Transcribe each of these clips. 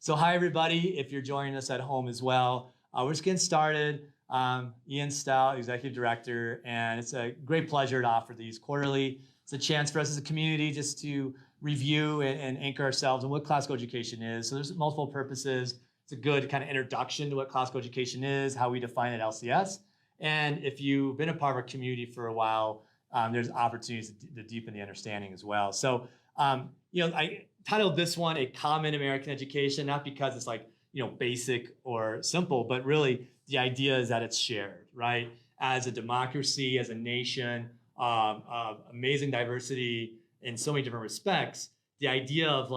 So hi, everybody. If you're joining us at home as well, we're just getting started. Ian Stout, Executive Director, and it's a great pleasure to offer these quarterly. It's a chance for us as a community just to review and anchor ourselves on what classical education is. So there's multiple purposes. It's a good kind of introduction to what classical education is, how we define it at LCS. And if you've been a part of our community for a while, there's opportunities to deepen the understanding as well. So, I titled this one A Common American Education, not because it's like, basic or simple, but really the idea is that it's shared, right? As a democracy, as a nation, of amazing diversity in so many different respects, the idea of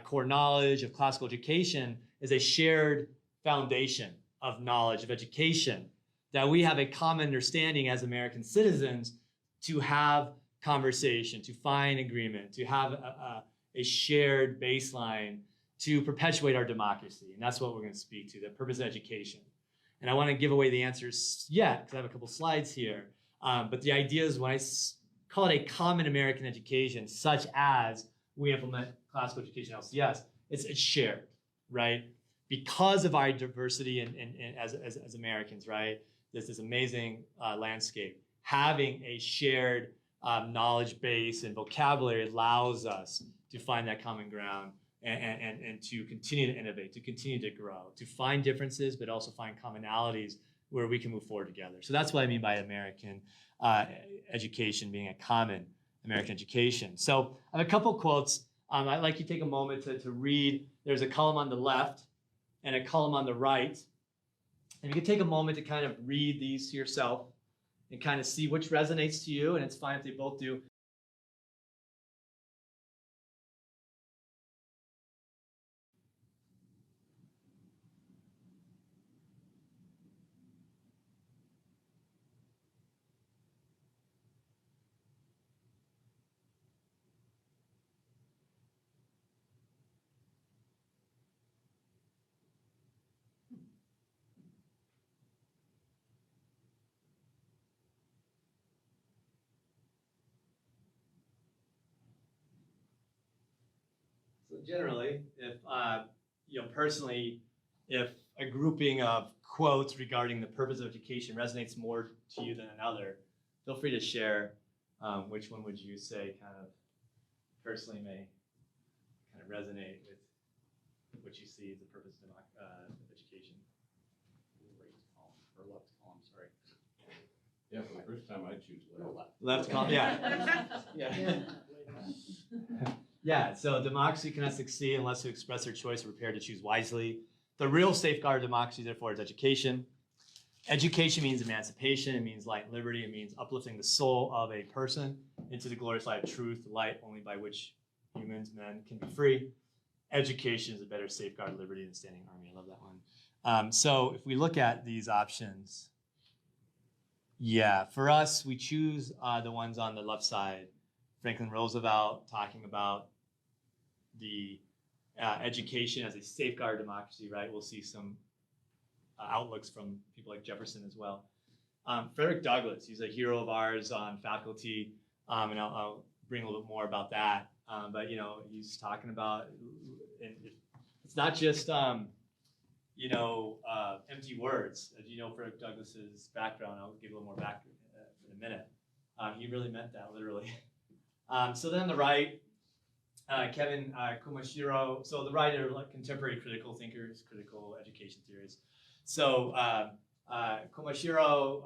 core knowledge of classical education is a shared foundation of knowledge, of education, that we have a common understanding as American citizens to have conversation, to find agreement, to have a shared baseline to perpetuate our democracy. And that's what we're going to speak to, the purpose of education. And I want to give away the answers yet, because I have a couple slides here. But the idea is when I call it a common American education, such as we implement classical education LCS, it's shared, right? Because of our diversity as Americans, right? There's this amazing landscape. Having a shared knowledge base and vocabulary allows us to find that common ground and to continue to innovate, to continue to grow, to find differences, but also find commonalities where we can move forward together. So that's what I mean by American education being a common American education. So I have a couple quotes. I'd like you to take a moment to read. There's a column on the left and a column on the right. And you can take a moment to kind of read these to yourself and kind of see which resonates to you, and it's fine if they both do. So generally, if personally, if a grouping of quotes regarding the purpose of education resonates more to you than another, feel free to share which one would you say kind of personally may kind of resonate with what you see as the purpose of education. Right column, or left column, sorry. Yeah, for the first time I choose left. Left column, yeah. Yeah. Yeah, so democracy cannot succeed unless who express their choice are prepared to choose wisely. The real safeguard of democracy, therefore, is education. Education means emancipation. It means light and liberty. It means uplifting the soul of a person into the glorious light of truth, the light only by which humans, men, can be free. Education is a better safeguard of liberty than standing army. I love that one. So if we look at these options, yeah, for us, we choose the ones on the left side. Franklin Roosevelt talking about the education as a safeguard of democracy, right? We'll see some outlooks from people like Jefferson as well. Frederick Douglass, he's a hero of ours on faculty, and I'll bring a little bit more about that. But he's talking about, and it's not just empty words. As you know, Frederick Douglass's background, I'll give a little more back in a minute. He really meant that literally. So then on the right, Kevin Kumashiro. So the right are like contemporary critical thinkers, critical education theorists. So Kumashiro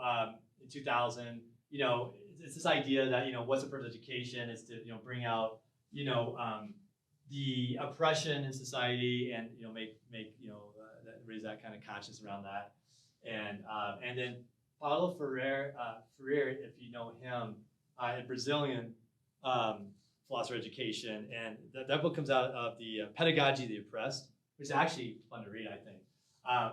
in 2000, it's this idea that what's the purpose of education is to bring out the oppression in society and make raise that kind of conscience around that. And then Paulo Freire, if you know him, a Brazilian philosopher of education, and that book comes out of the Pedagogy of the Oppressed, which is actually fun to read, I think.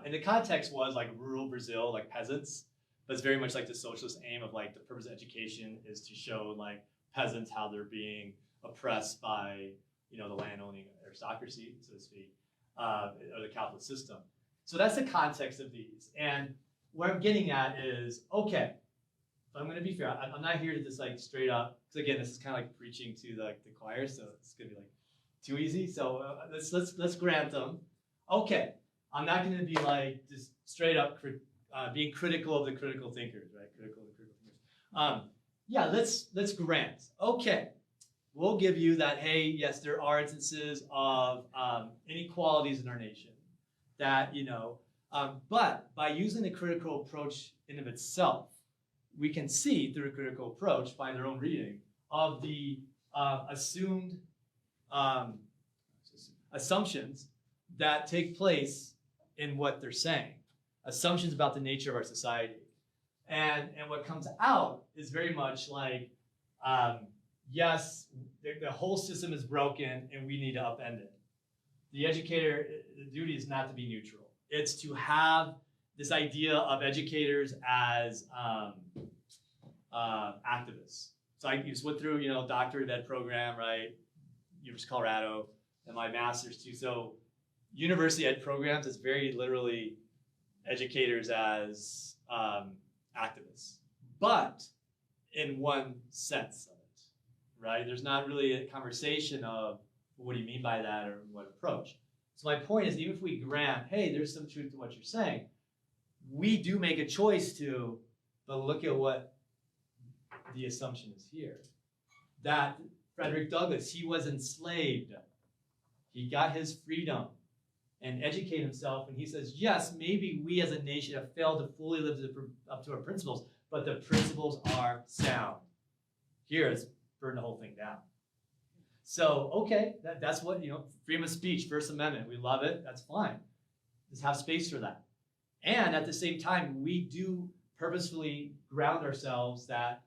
And the context was like rural Brazil, like peasants, but it's very much like the socialist aim of like the purpose of education is to show like peasants how they're being oppressed by the land-owning aristocracy, so to speak, or the capitalist system. So that's the context of these. And what I'm getting at is, okay, I'm going to be fair. I'm not here to just like straight up, because again, this is kind of like preaching to the choir, so it's going to be like too easy. So let's grant them. Okay, I'm not going to be like just straight up being critical of the critical thinkers, right? Critical of the critical thinkers. Yeah, let's grant. Okay, we'll give you that. Hey, yes, there are instances of inequalities in our nation that but by using the critical approach in of itself, we can see through a critical approach by their own reading of the assumed assumptions that take place in what they're saying, assumptions about the nature of our society. And what comes out is very much like, yes, the whole system is broken and we need to upend it. The educator, the duty is not to be neutral. It's to have this idea of educators as activists. So I just went through, doctorate ed program, right? University of Colorado, and my master's too. So university ed programs is very literally educators as activists, but in one sense of it, right? There's not really a conversation of what do you mean by that or what approach. So my point is, even if we grant, hey, there's some truth to what you're saying, we do make a choice to, but look at what the assumption is here. That Frederick Douglass, he was enslaved. He got his freedom and educate himself. And he says, yes, maybe we as a nation have failed to fully live up to our principles, but the principles are sound. Here, let's burn the whole thing down. So, okay, that's what, freedom of speech, First Amendment, we love it, that's fine. Just have space for that. And at the same time, we do purposefully ground ourselves that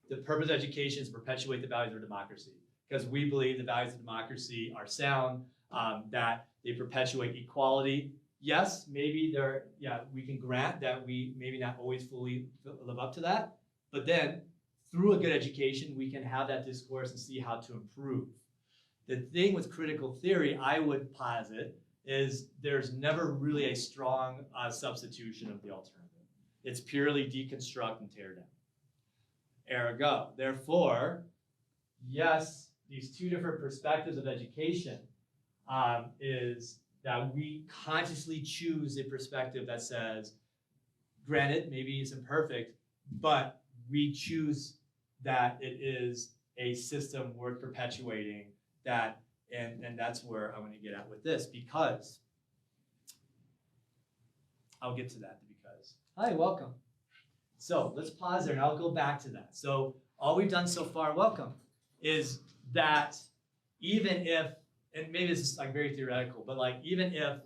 the purpose of education is to perpetuate the values of democracy, because we believe the values of democracy are sound, that they perpetuate equality. Yes, maybe we can grant that we maybe not always fully live up to that, but then through a good education, we can have that discourse and see how to improve. The thing with critical theory, I would posit, is there's never really a strong substitution of the alternative. It's purely deconstruct and tear down. Ergo, therefore, yes, these two different perspectives of education is that we consciously choose a perspective that says, granted, maybe it's imperfect, but we choose that it is a system worth perpetuating. That and that's where I'm going to get at with this, because I'll get to that. Because hi, welcome. So let's pause there and I'll go back to that. So all we've done so far, welcome, is that even if, and maybe this is like very theoretical, but like even if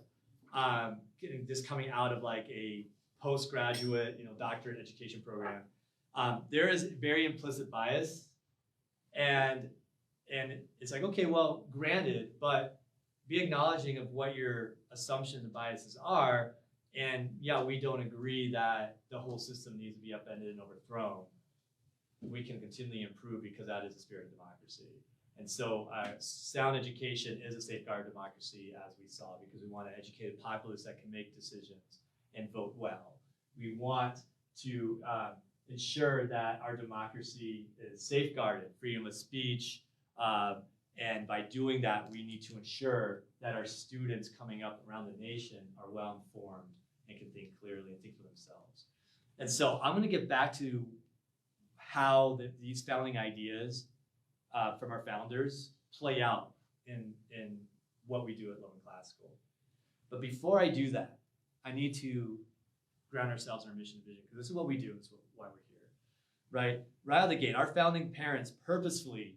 this coming out of like a postgraduate, doctorate education program, there is very implicit bias, and it's like, okay, well, granted, but be acknowledging of what your assumptions and biases are. And yeah, we don't agree that the whole system needs to be upended and overthrown. We can continually improve because that is the spirit of democracy. And so sound education is a safeguard of democracy, as we saw, because we want to educate a populace that can make decisions and vote well. We want to ensure that our democracy is safeguarded, freedom of speech, and by doing that, we need to ensure that our students coming up around the nation are well informed and can think clearly and think for themselves. And so I'm going to get back to how these founding ideas from our founders play out in what we do at Lowell Classical. But before I do that, I need to ground ourselves in our mission and vision, because this is what we do. It's why we're here, right? Right out of the gate, our founding parents purposefully,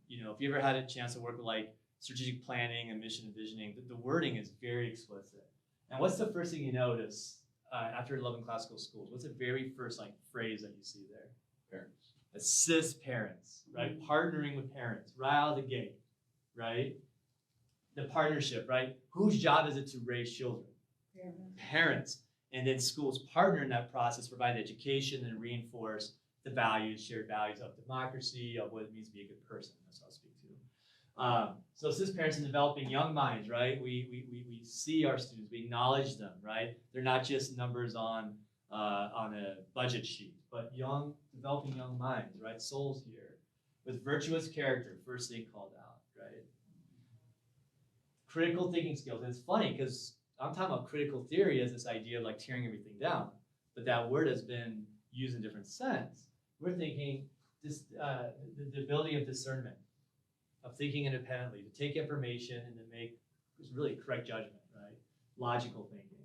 if you ever had a chance to work with like strategic planning and mission and visioning, the wording is very explicit. And what's the first thing you notice after 11 classical schools? What's the very first like phrase that you see there? Parents. Assist parents, right? Partnering with parents right out of the gate, right? The partnership, right? Whose job is it to raise children? Parents. And then schools partner in that process, provide education and reinforce the values, shared values of democracy, of what it means to be a good person. That's what I'll speak to. So assist parents in developing young minds, right? We see our students, we acknowledge them, right? They're not just numbers on a budget sheet, but developing young minds, right? Souls here with virtuous character, first thing called out, right? critical thinking skills. And it's funny because I'm talking about critical theory as this idea of like tearing everything down, but that word has been used in different sense. We're thinking this, the ability of discernment, of thinking independently, to take information and to make really correct judgment, right? Logical thinking.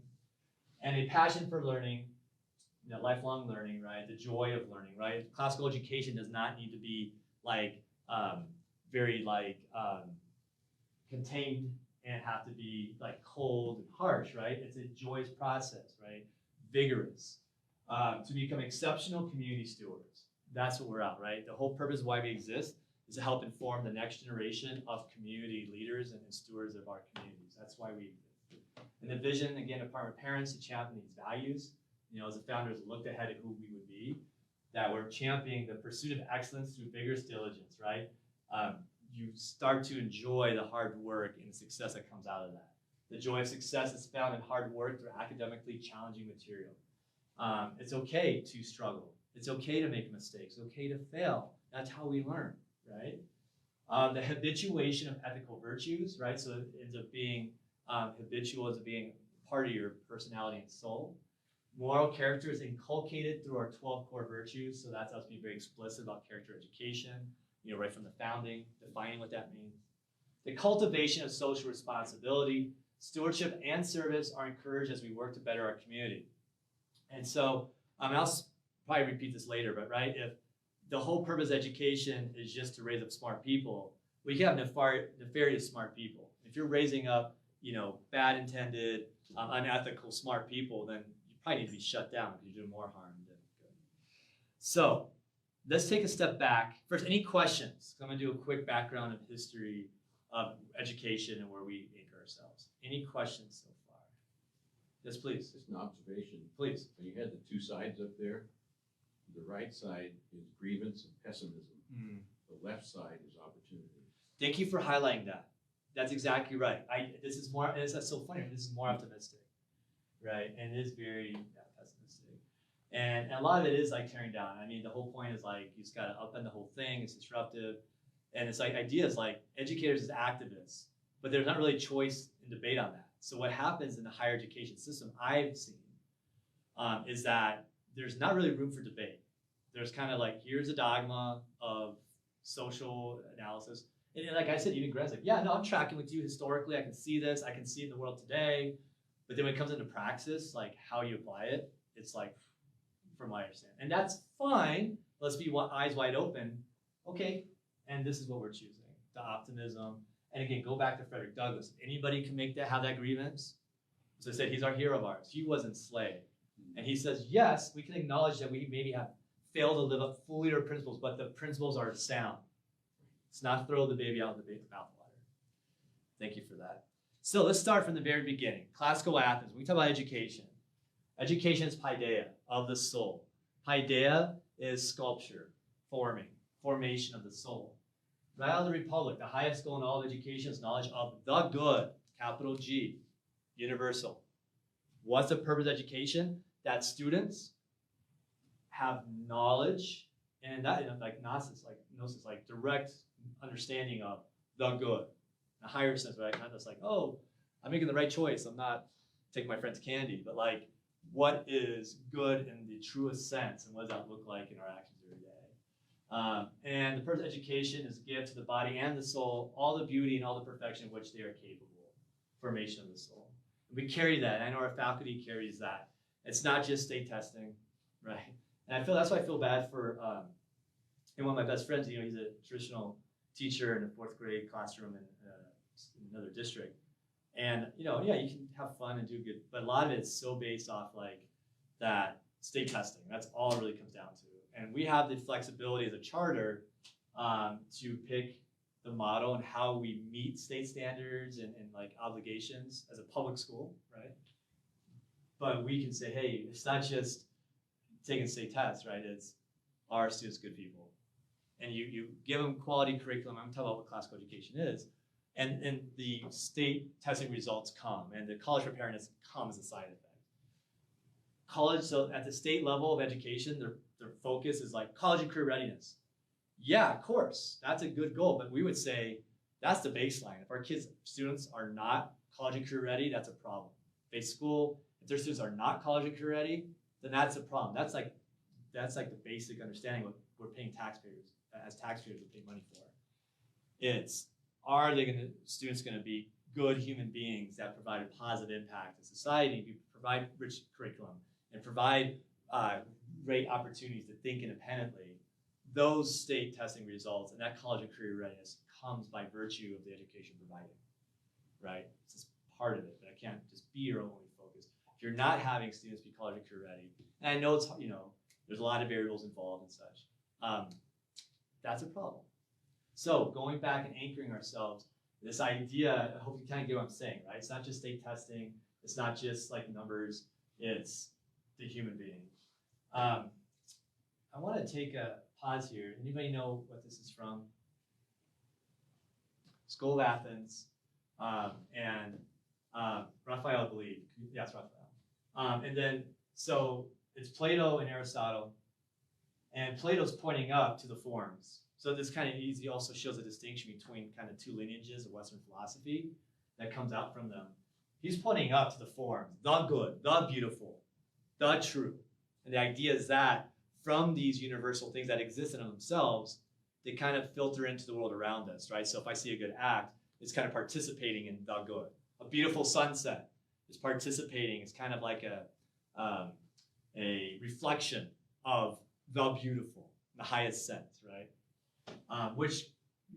And a passion for learning, lifelong learning, right? The joy of learning, right? Classical education does not need to be like very like contained and have to be like cold and harsh, right? It's a joyous process, right? Vigorous. To become exceptional community stewards. That's what we're at, right? The whole purpose of why we exist is to help inform the next generation of community leaders and stewards of our communities. That's why we exist. And the vision, again, of our parents to champion these values, as the founders looked ahead at who we would be, that we're championing the pursuit of excellence through vigorous diligence, right? You start to enjoy the hard work and the success that comes out of that. The joy of success is found in hard work through academically challenging material. It's okay to struggle. It's okay to make mistakes. It's okay to fail. That's how we learn, right? The habituation of ethical virtues, right? So it ends up being habitual as being part of your personality and soul. Moral character is inculcated through our 12 core virtues. So that's us being very explicit about character education, right from the founding, defining what that means. The cultivation of social responsibility, stewardship, and service are encouraged as we work to better our community. And so, I'll probably repeat this later, but right, if the whole purpose of education is just to raise up smart people, we can have nefarious smart people. If you're raising up, bad intended, unethical smart people, then you probably need to be shut down because you're doing more harm than good. So, let's take a step back. First, any questions? I'm going to do a quick background of history of education and where we anchor ourselves. Any questions so far? Yes, please. Just an observation. Please. So you had the two sides up there. The right side is grievance and pessimism. The left side is opportunity. Thank you for highlighting that. That's exactly right. This is more, that's so funny. This is more optimistic, right? And it is very pessimistic. And a lot of it is like tearing down. I mean, the whole point is like, you just got to upend the whole thing. It's disruptive. And it's like ideas like educators as activists, but there's not really choice and debate on that. So what happens in the higher education system I've seen is that there's not really room for debate. There's kind of like, here's a dogma of social analysis. And like I said, even Grant's like, yeah, no, I'm tracking with you historically. I can see this. I can see it in the world today. But then when it comes into praxis, like how you apply it, it's like, from my understanding. And that's fine. Let's be eyes wide open. Okay. And this is what we're choosing. The optimism. And again, go back to Frederick Douglass. Anybody can have that grievance. So I said, he's our hero of ours. He was enslaved. And he says, yes, we can acknowledge that we maybe have failed to live up fully to our principles, but the principles are sound. It's not throw the baby out with the bathwater. Thank you for that. So let's start from the very beginning. Classical Athens. When we talk about education, education is paideia, of the soul. Paideia is sculpture, formation of the soul. Right out of the Republic, the highest goal in all of education is knowledge of the good, capital G, universal. What's the purpose of education? That students have knowledge and that like gnosis, like direct understanding of the good. In a higher sense, right? Not just like, oh, I'm making the right choice. I'm not taking my friend's candy, but like, what is good in the truest sense, and what does that look like in our actions every day? And the purpose of education is to give to the body and the soul all the beauty and all the perfection of which they are capable. Formation of the soul. And we carry that. I know our faculty carries that. It's not just state testing, right? And that's why I feel bad for and one of my best friends. He's a traditional teacher in a 4th grade classroom in another district. And you can have fun and do good, but a lot of it's so based off like that state testing. That's all it really comes down to. And we have the flexibility as a charter to pick the model and how we meet state standards and like obligations as a public school, right? But we can say, hey, it's not just taking state tests, right? It's our students good people. And you give them quality curriculum. I'm talking about what classical education is. And the state testing results come, and the college preparedness comes as a side effect. College, so at the state level of education, their focus is like college and career readiness. Yeah, of course, that's a good goal, but we would say That's the baseline. If our students are not college and career ready, that's a problem. Basic school, if their students are not college and career ready, then that's a problem. That's like the basic understanding what we're paying taxpayers, as taxpayers we pay money for. It's, are students gonna be good human beings that provide a positive impact in society, provide rich curriculum, and provide great opportunities to think independently? Those state testing results and that college and career readiness comes by virtue of the education provided, right? It's just part of it, but it can't just be your only focus. If you're not having students be college and career ready, and I know it's, there's a lot of variables involved and such, that's a problem. So going back and anchoring ourselves, this idea, I hope you kind of get what I'm saying, right? It's not just state testing, it's not just like numbers, it's the human being. I want to take a pause here. Anybody know what this is from? School of Athens, and Raphael, I believe. Yes, Raphael. And then, so it's Plato and Aristotle, and Plato's pointing up to the forms. So this kind of easy also shows a distinction between kind of two lineages of Western philosophy that comes out from them. He's pointing up to the forms, the good, the beautiful, the true. And the idea is that from these universal things that exist in themselves, they kind of filter into the world around us, right? So if I see a good act, it's kind of participating in the good. A beautiful sunset is participating. It's kind of like a reflection of the beautiful, the highest sense, right? Which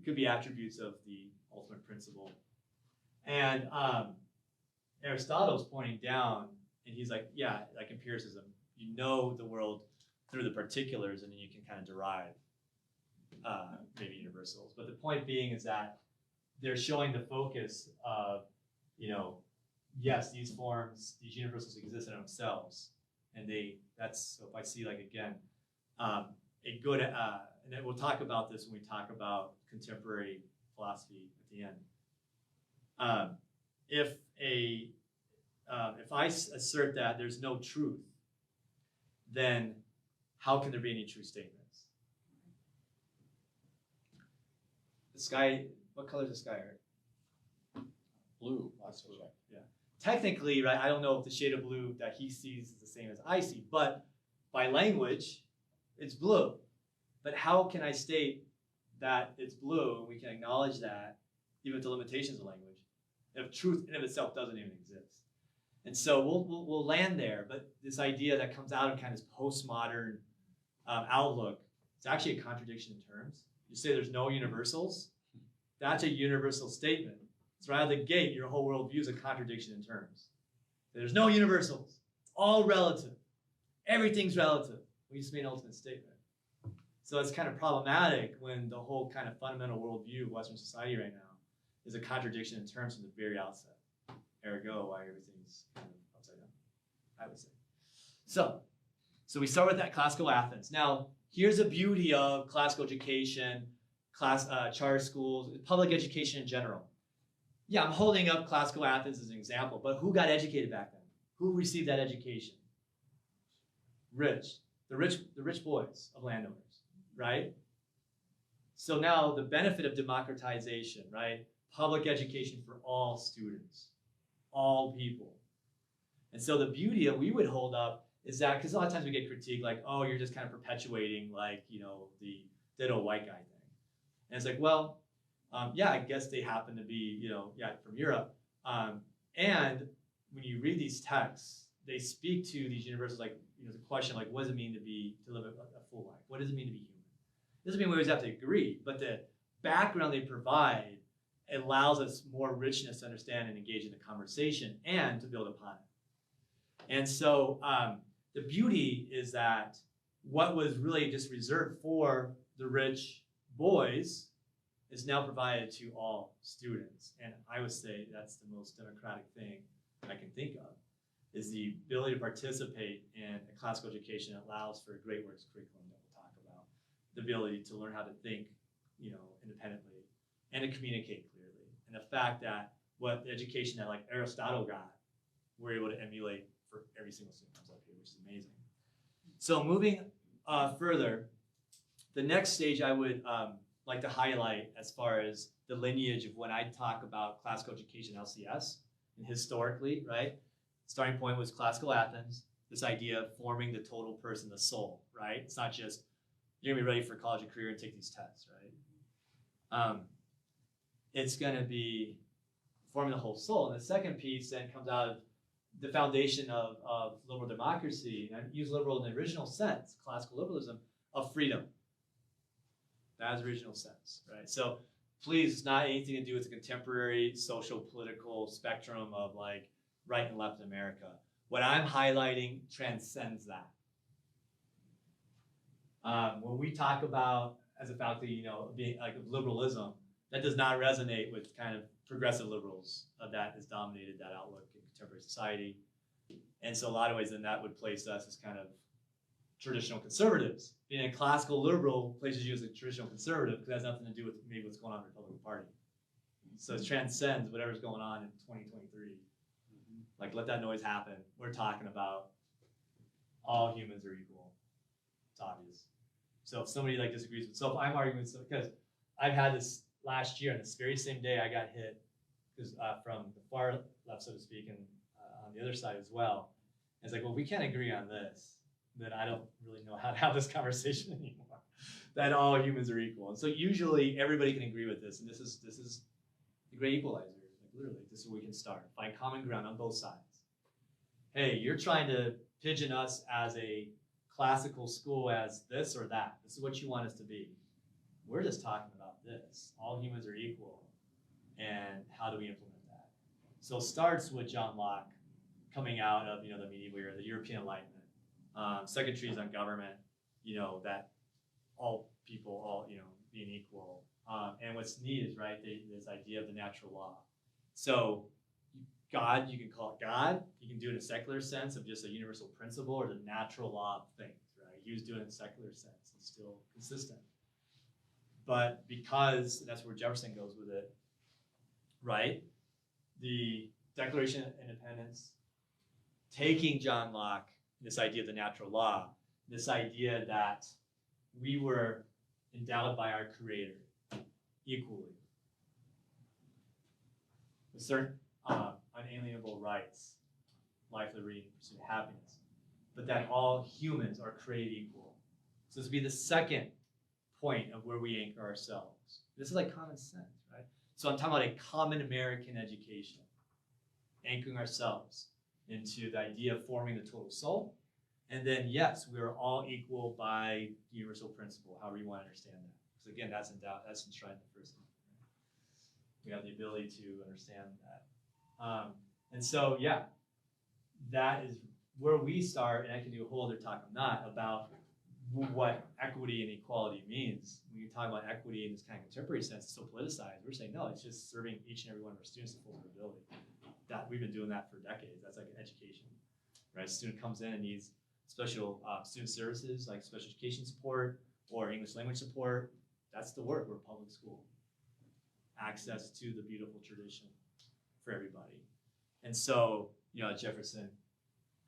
could be attributes of the ultimate principle. And Aristotle's pointing down, and he's like, yeah, like empiricism. You know the world through the particulars, and then you can kind of derive maybe universals. But the point being is that they're showing the focus of, yes, these forms, these universals exist in themselves, and that's, so if I see like again, a good, and then we'll talk about this when we talk about contemporary philosophy at the end. If I assert that there's no truth, then how can there be any true statements? The sky, what color is the sky, Eric? Blue. Yeah. Technically, right, I don't know if the shade of blue that he sees is the same as I see, but by language, it's blue. But how can I state that it's blue, and we can acknowledge that, even with the limitations of language, if truth in of itself doesn't even exist? And so we'll land there, but this idea that comes out of kind of this postmodern outlook, it's actually a contradiction in terms. You say there's no universals, that's a universal statement. So right out of the gate, your whole worldview is a contradiction in terms. There's no universals. It's all relative. Everything's relative. We just made an ultimate statement. So it's kind of problematic when the whole kind of fundamental worldview of Western society right now is a contradiction in terms from the very outset. Ergo, why everything's kind of upside down, I would say. So we start with that classical Athens. Now, here's the beauty of classical education, charter schools, public education in general. Yeah, I'm holding up classical Athens as an example, but who got educated back then? Who received that education? The rich boys of landowners, right? So now the benefit of democratization, right? Public education for all students, all people. And so the beauty that we would hold up is that, because a lot of times we get critiqued like, oh, you're just kind of perpetuating like, the ditto white guy thing. And it's like, well, yeah, I guess they happen to be, from Europe. And when you read these texts, they speak to these universals like, the question like, what does it mean to live a full life? What does it mean to be human? It doesn't mean we always have to agree, but the background they provide allows us more richness to understand and engage in the conversation and to build upon it. And so the beauty is that what was really just reserved for the rich boys is now provided to all students. And I would say that's the most democratic thing I can think of, is the ability to participate in a classical education that allows for a great works curriculum that we'll talk about, the ability to learn how to think, independently and to communicate clearly. And the fact that what the education that like Aristotle got, we're able to emulate for every single student comes up here, which is amazing. So moving further, the next stage I would like to highlight as far as the lineage of when I talk about classical education, LCS, and historically, right? Starting point was classical Athens, this idea of forming the total person, the soul, right? It's not just, you're gonna be ready for college or career and take these tests, right? It's gonna be forming the whole soul. And the second piece then comes out of the foundation of liberal democracy, and I use liberal in the original sense, classical liberalism, of freedom. That is original sense, right? So please, it's not anything to do with the contemporary social political spectrum of like right and left in America. What I'm highlighting transcends that. When we talk about, as a faculty, being like liberalism, that does not resonate with kind of progressive liberals that has dominated that outlook in contemporary society. And so a lot of ways then that would place us as kind of traditional conservatives. Being a classical liberal places you as a traditional conservative because it has nothing to do with maybe what's going on in the Republican Party. So it transcends whatever's going on in 2023. Like, let that noise happen. We're talking about all humans are equal. It's obvious. So if somebody like disagrees with, so if I'm arguing with, because I've had this last year, on this very same day I got hit, because from the far left, so to speak, and on the other side as well. And it's like, well, we can't agree on this, then I don't really know how to have this conversation anymore. That all humans are equal. And so usually everybody can agree with this, and this is the great equalizer. Like literally, this is where we can start. Find common ground on both sides. Hey, you're trying to pigeon us as a classical school as this or that. This is what you want us to be. We're just talking about this. All humans are equal. And how do we implement that? So it starts with John Locke coming out of the medieval era, the European Enlightenment. Second treatise on government, that all people, all being equal. And what's neat is this idea of the natural law. So God, you can call it God. You can do it in a secular sense of just a universal principle or the natural law of things, right? He was doing it in a secular sense. It's still consistent. But because, and that's where Jefferson goes with it, right? The Declaration of Independence, taking John Locke, this idea of the natural law, this idea that we were endowed by our Creator equally with certain unalienable rights, life, liberty, and pursuit of happiness, but that all humans are created equal. So this would be the second point of where we anchor ourselves. This is like common sense, right? So I'm talking about a common American education, anchoring ourselves into the idea of forming the total soul. And then, yes, we are all equal by the universal principle, however you want to understand that. Because again, that's enshrined in the First Amendment. Right? We have the ability to understand that. And so, yeah, that is where we start, and I can do a whole other talk on that, about what equity and equality means. When you talk about equity in this kind of contemporary sense, it's so politicized. We're saying, no, it's just serving each and every one of our students to full ability. That we've been doing that for decades. That's like education, right? A student comes in and needs special student services like special education support or English language support. That's the work. We're a public school. Access to the beautiful tradition for everybody. And so, Jefferson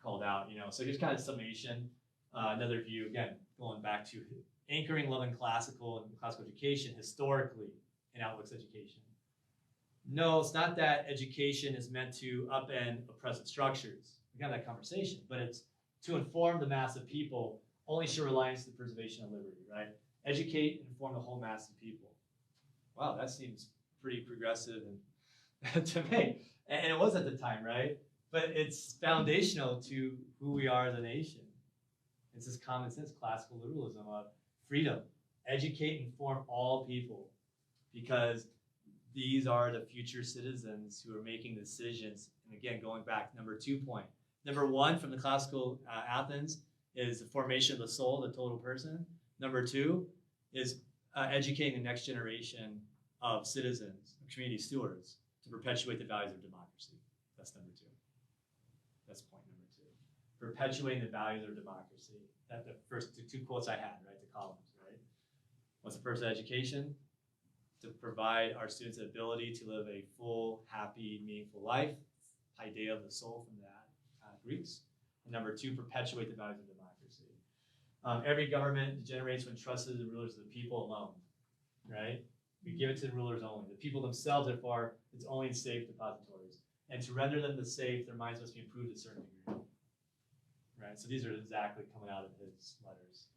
called out, so here's kind of summation. Another view, again, going back to anchoring love and classical education historically in Outlook's education. No, it's not that education is meant to upend oppressive structures. We had that conversation, but it's to inform the mass of people, only show reliance to the preservation of liberty, right? Educate and inform the whole mass of people. Wow, that seems pretty progressive and to me. And it was at the time, right? But it's foundational to who we are as a nation. It's this common sense classical liberalism of freedom. Educate and inform all people, because these are the future citizens who are making decisions. And again, going back to number 2 point. Number 1 from the classical Athens is the formation of the soul, the total person. Number 2 is educating the next generation of citizens, community stewards, to perpetuate the values of democracy. That's number 2. That's point number 2. Perpetuating the values of democracy. That's the first 2 quotes I had, right? The columns, right? What's the purpose of education? To provide our students the ability to live a full, happy, meaningful life. Idea of the soul from that Greeks. And number 2, perpetuate the values of democracy. Every government degenerates when trusted the rulers of the people alone. right? We give it to the rulers only. The people themselves, therefore, it's only in safe depositories. And to render them the safe, their minds must be improved to a certain degree. Right? So these are exactly coming out of his letters.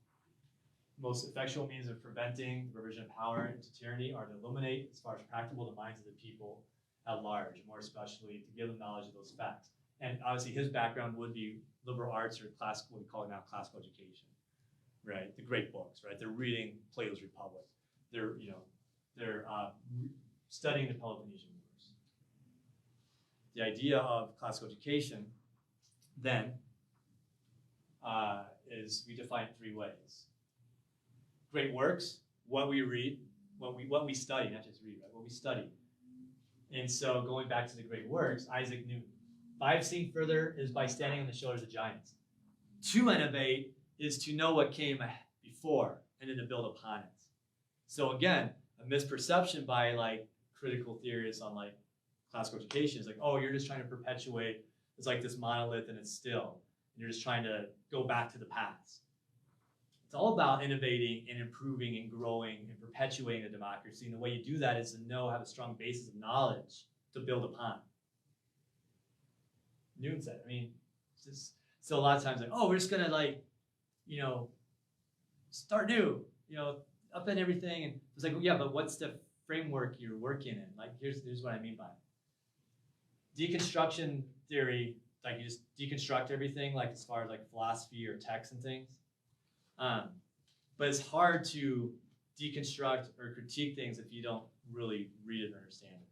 Most effectual means of preventing the reversion of power into tyranny are to illuminate, as far as practicable, the minds of the people at large, and more especially to give them knowledge of those facts. And obviously his background would be liberal arts or classical, what we call it now classical education, right? The great books, right? They're reading Plato's Republic. They're, studying the Peloponnesian Wars. The idea of classical education then is we define it 3 ways. Great works, what we read, what we study, not just read, right? What we study. And so going back to the great works, Isaac Newton. 5 seeing further is by standing on the shoulders of giants. To innovate is to know what came before and then to build upon it. So again, a misperception by like critical theorists on like classical education is like, oh, you're just trying to perpetuate, it's like this monolith and it's still, and you're just trying to go back to the past. It's all about innovating and improving and growing and perpetuating a democracy. And the way you do that is to know, have a strong basis of knowledge to build upon. Newton said, I mean, so a lot of times like, oh, we're just gonna like, start new, upend everything. And it's like, well, yeah, but what's the framework you're working in? Like, here's what I mean by it. Deconstruction theory, like you just deconstruct everything, like as far as like philosophy or text and things. But it's hard to deconstruct or critique things if you don't really read it and understand it.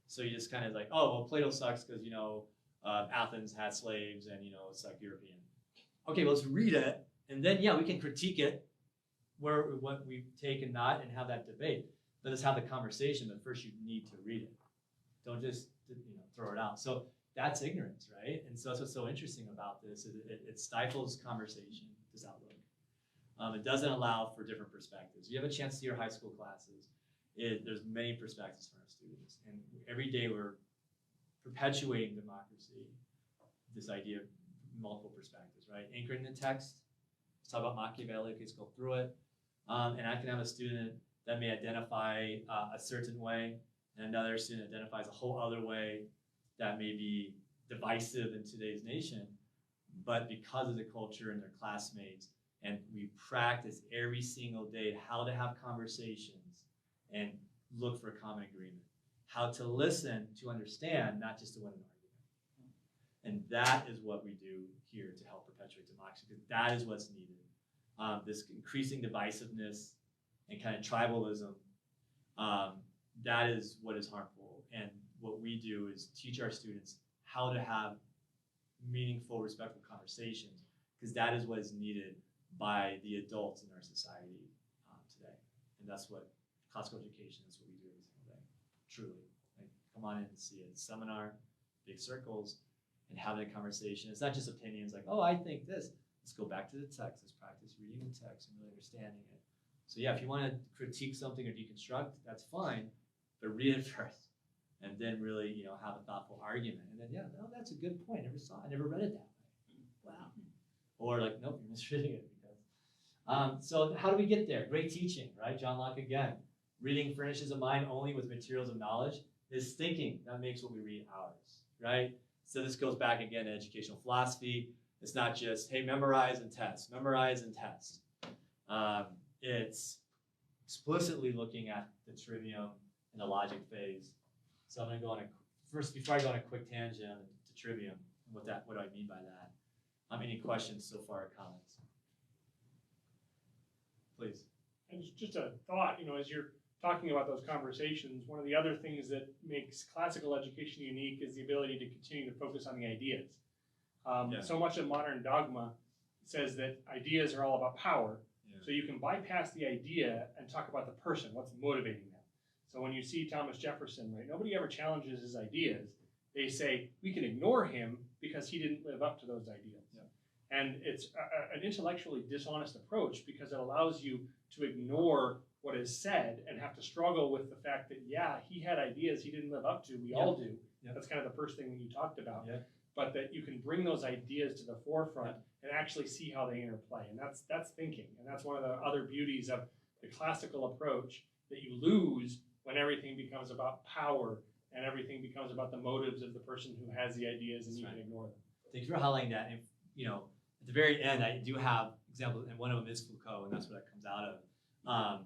So you just kind of like, oh, well, Plato sucks because, Athens had slaves and, it's like European. Okay, well, let's read it. And then, yeah, we can critique it, what we take and not, and have that debate. Let us have the conversation, but first you need to read it. Don't just, throw it out. So that's ignorance, right? And so that's what's so interesting about this. It stifles conversation, this outlook. It doesn't allow for different perspectives. You have a chance to see your high school classes. There's many perspectives for our students. And every day we're perpetuating democracy, this idea of multiple perspectives, right? Anchoring the text. Let's talk about Machiavelli. Let's go through it. And I can have a student that may identify a certain way, and another student identifies a whole other way that may be divisive in today's nation. But because of the culture and their classmates, and we practice every single day how to have conversations and look for a common agreement. How to listen to understand, not just to win an argument. And that is what we do here to help perpetuate democracy, because that is what's needed. This increasing divisiveness and kind of tribalism, that is what is harmful. And what we do is teach our students how to have meaningful, respectful conversations, because that is what is needed by the adults in our society today. And that's what classical education is, what we do every single day, truly. Like, come on in and see it. Seminar, big circles, and having a conversation. It's not just opinions like, oh, I think this. Let's go back to the text. Let's practice reading the text and really understanding it. So yeah, if you want to critique something or deconstruct, that's fine, but read it first. And then really, have a thoughtful argument. And then, yeah, no, that's a good point. I never read it that way. Wow. Or like, nope, you're misreading it. So how do we get there? Great teaching, right? John Locke again. Reading furnishes a mind only with materials of knowledge. It's thinking that makes what we read ours, right? So this goes back again to educational philosophy. It's not just, hey, memorize and test, memorize and test. It's explicitly looking at the trivium and the logic phase. So I'm going to go on before I go on a quick tangent on the trivium, what do I mean by that? Any questions so far or comments? Please. And just a thought, as you're talking about those conversations, one of the other things that makes classical education unique is the ability to continue to focus on the ideas. So much of modern dogma says that ideas are all about power, so you can bypass the idea and talk about the person, what's motivating them. So when you see Thomas Jefferson, right, nobody ever challenges his ideas. They say, we can ignore him because he didn't live up to those ideas. And it's an intellectually dishonest approach because it allows you to ignore what is said and have to struggle with the fact that, yeah, he had ideas he didn't live up to. We all do. That's kind of the first thing that you talked about. But that you can bring those ideas to the forefront and actually see how they interplay. And that's thinking. And that's one of the other beauties of the classical approach that you lose when everything becomes about power and everything becomes about the motives of the person who has the ideas, and you can ignore them. Thanks for highlighting that. And at the very end, I do have examples, and one of them is Foucault, and that's what that comes out of.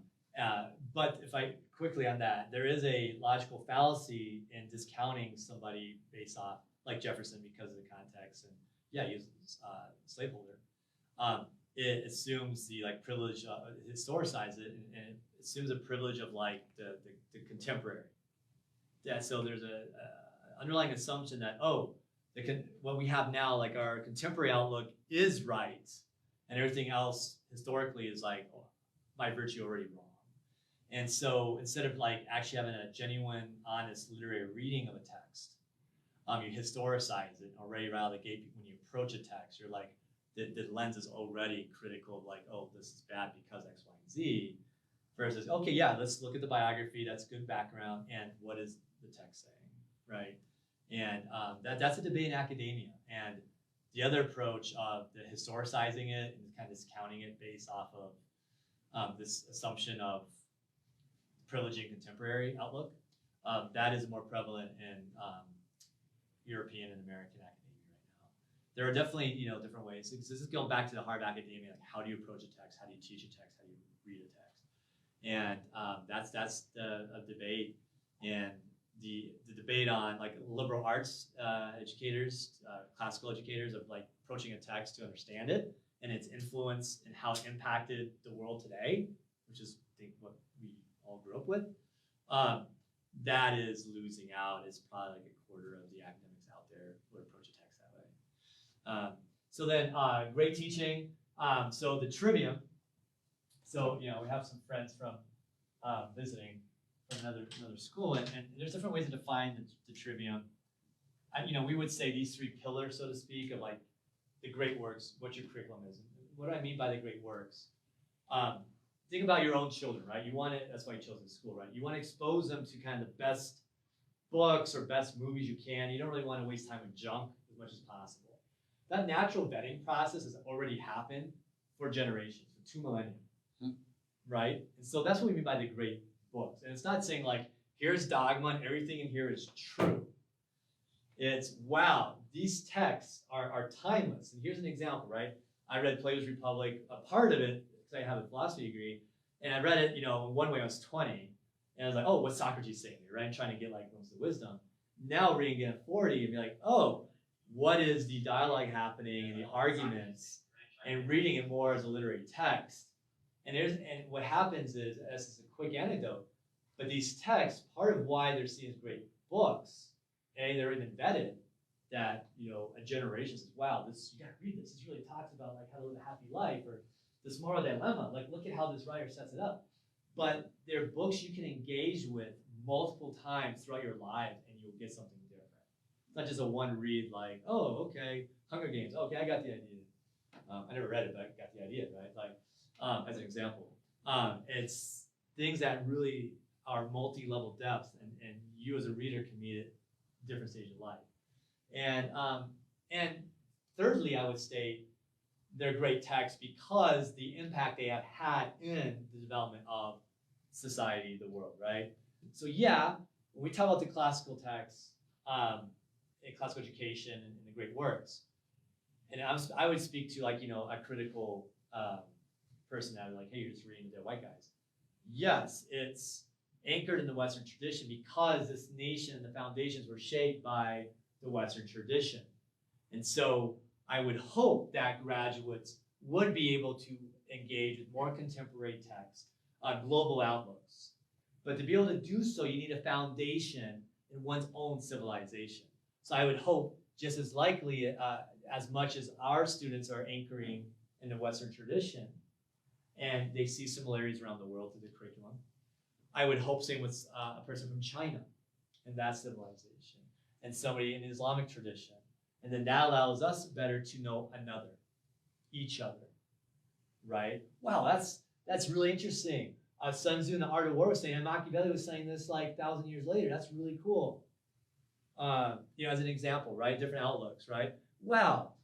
But if I quickly on that, there is a logical fallacy in discounting somebody based off, like Jefferson, because of the context, and he was a slaveholder. It assumes the privilege, historicize it, and it assumes a privilege of the contemporary. So there's a underlying assumption that what we have now, our contemporary outlook, is right, and everything else historically is by virtue already wrong. And so instead of actually having a genuine, honest literary reading of a text, you historicize it already right out of the gate. When you approach a text, you're the lens is already critical of this is bad because X, Y, and Z, versus let's look at the biography. That's good background, and what is the text saying, right? And that's a debate in academia. And the other approach of the historicizing it and kind of discounting it based off of this assumption of privileging contemporary outlook, that is more prevalent in European and American academia right now. There are definitely different ways. This is going back to the hard academia, how do you approach a text, how do you teach a text, how do you read a text, and that's a debate. And the debate on liberal arts educators, classical educators, of approaching a text to understand it and its influence and how it impacted the world today, which is I think what we all grew up with, that is losing out. Is probably a quarter of the academics out there would approach a text that way. So then great teaching. So the trivium. So we have some friends from visiting from another school, and there's different ways to define the trivium. We would say these three pillars, so to speak, of the great works, what your curriculum is. What do I mean by the great works? Think about your own children, right? That's why you chose this school, right? You want to expose them to kind of the best books or best movies you can. You don't really want to waste time with junk as much as possible. That natural vetting process has already happened for generations, for 2 millennia, right? And so that's what we mean by the great books. And it's not saying here's dogma and everything in here is true. It's, wow, these texts are timeless. And here's an example, right? I read Plato's Republic, a part of it, because I have a philosophy degree, and I read it, in one way I was 20, and I was like, oh, what's Socrates saying here, right? I'm trying to get most of the wisdom. Now reading it at 40 and be like, oh, what is the dialogue happening and the arguments, and reading it more as a literary text. And what happens is, as is a quick anecdote, but these texts, part of why they're seen as great books, they're even vetted, that a generation says, wow, this, you gotta read this. This really talks about how to live a happy life, or this moral dilemma. Look at how this writer sets it up. But they're books you can engage with multiple times throughout your life, and you'll get something different. It's not just a one read, oh, okay, Hunger Games. Okay, I got the idea. I never read it, but I got the idea, right? As an example, it's things that really are multi-level depths, and you as a reader can meet at different stages of life. And thirdly, I would state they're great texts because the impact they have had in the development of society, the world, right? So when we talk about the classical texts, in classical education and the great works, and I would speak to a critical person that hey, you're just reading the white guys. Yes, it's anchored in the Western tradition because this nation and the foundations were shaped by the Western tradition. And so I would hope that graduates would be able to engage with more contemporary texts, global outlooks. But to be able to do so, you need a foundation in one's own civilization. So I would hope, just as likely, as much as our students are anchoring in the Western tradition, and they see similarities around the world through the curriculum, I would hope same with a person from China and that civilization, and somebody in the Islamic tradition. And then that allows us better to know each other, right? Wow, that's really interesting. Sun Tzu in The Art of War was saying, and Machiavelli was saying this 1,000 years later. That's really cool. As an example, right? Different outlooks, right? Wow,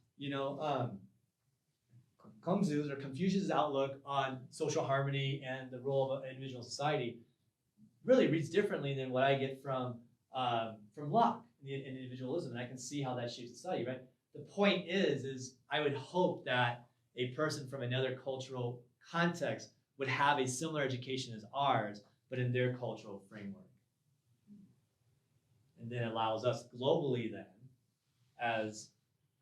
Confucius' outlook on social harmony and the role of an individual society really reads differently than what I get from Locke in individualism, and I can see how that shapes society, right? The point is I would hope that a person from another cultural context would have a similar education as ours, but in their cultural framework. And then allows us globally then, as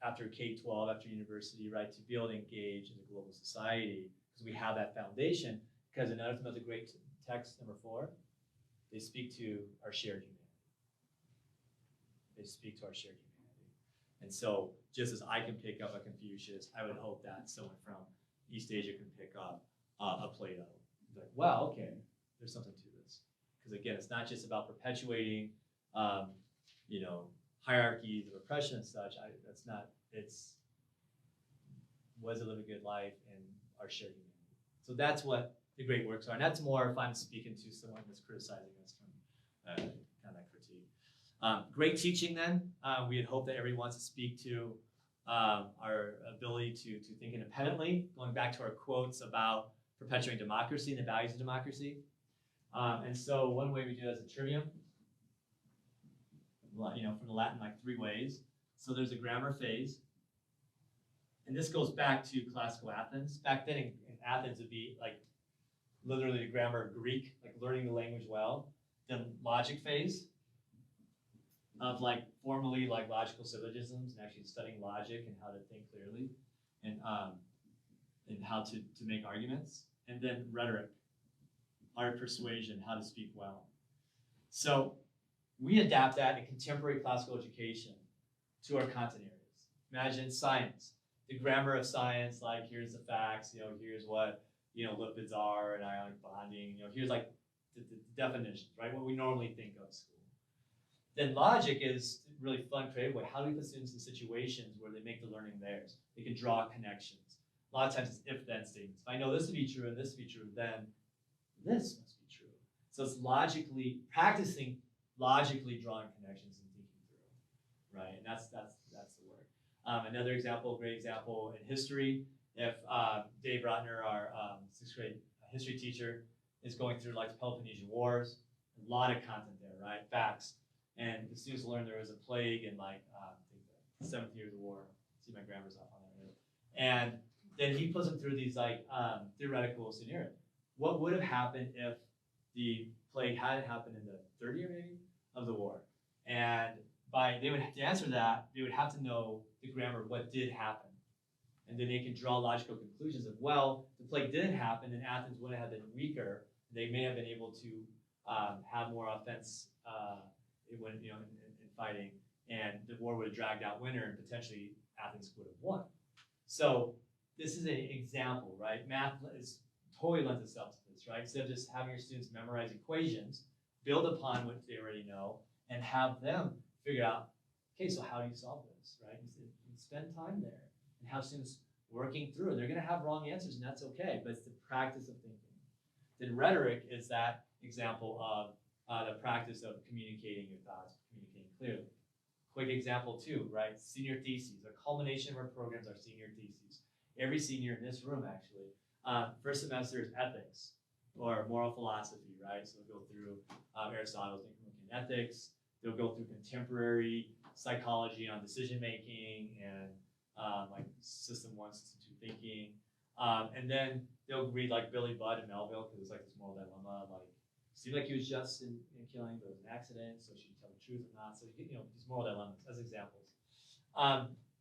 after K-12, after university, right, to be able to engage in the global society, because we have that foundation. Because another thing about the great text, number 4, they speak to our shared humanity. They speak to our shared humanity. And so just as I can pick up a Confucius, I would hope that someone from East Asia can pick up a Plato. Like, wow, okay, there's something to this. Because again, it's not just about perpetuating, you know, hierarchies of oppression and such. That's not. It's was a living good life and our shared humanity. So that's what the great works are, and that's more if I'm speaking to someone that's criticizing us from kind of that critique. Great teaching. Then we had hoped that everyone wants to speak to our ability to think independently. Going back to our quotes about perpetuating democracy and the values of democracy. And so one way we do that is a trivium. You know, from the Latin, like 3 ways. So there's a grammar phase. And this goes back to classical Athens. Back then in Athens, it'd be like literally the grammar of Greek, like learning the language well. Then logic phase of like formally like logical syllogisms and actually studying logic and how to think clearly and how to make arguments. And then rhetoric, art of persuasion, how to speak well. So we adapt that in contemporary classical education to our content areas. Imagine science, the grammar of science, like here's the facts, you know, here's what, you know, lipids are and ionic bonding, you know, here's like the definitions, right? What we normally think of school. Then logic is really fun, creative way. How do we put students in situations where they make the learning theirs? They can draw connections. A lot of times it's if-then statements. If I know this to be true and this to be true, then this must be true. So it's practicing logically drawing connections and thinking through, right? And that's the work. Another example, great example in history, if Dave Rotner, our 6th grade history teacher, is going through like the Peloponnesian Wars, a lot of content there, right? Facts. And the students learn there was a plague in like, I think the 7th year of the war. See, my grammar's off on that, right? And then he puts them through these like theoretical scenarios. What would have happened if the plague hadn't happened in the 3rd year maybe of the war? And they would have to answer that, they would have to know the grammar of what did happen. And then they can draw logical conclusions of, well, the plague didn't happen and Athens would have been weaker. They may have been able to have more offense in fighting, and the war would have dragged out winter and potentially Athens would have won. So this is an example, right? Math totally lends itself to this, right? Instead of just having your students memorize equations, build upon what they already know and have them figure out, okay, so how do you solve this, right? And spend time there and have students working through it. They're going to have wrong answers, and that's okay, but it's the practice of thinking. Then rhetoric is that example of the practice of communicating your thoughts, communicating clearly. Quick example too, right? Senior theses. The culmination of our programs are senior theses. Every senior in this room, actually, first semester is ethics or moral philosophy, right? So they'll go through Aristotle's Nicomachean Ethics. They'll go through contemporary psychology on decision making and like System 1, System 2 thinking. And then they'll read like Billy Budd and Melville because it's like this moral dilemma, like seemed like he was just in killing, but it was an accident, so should you tell the truth or not? So you get, these moral dilemmas as examples.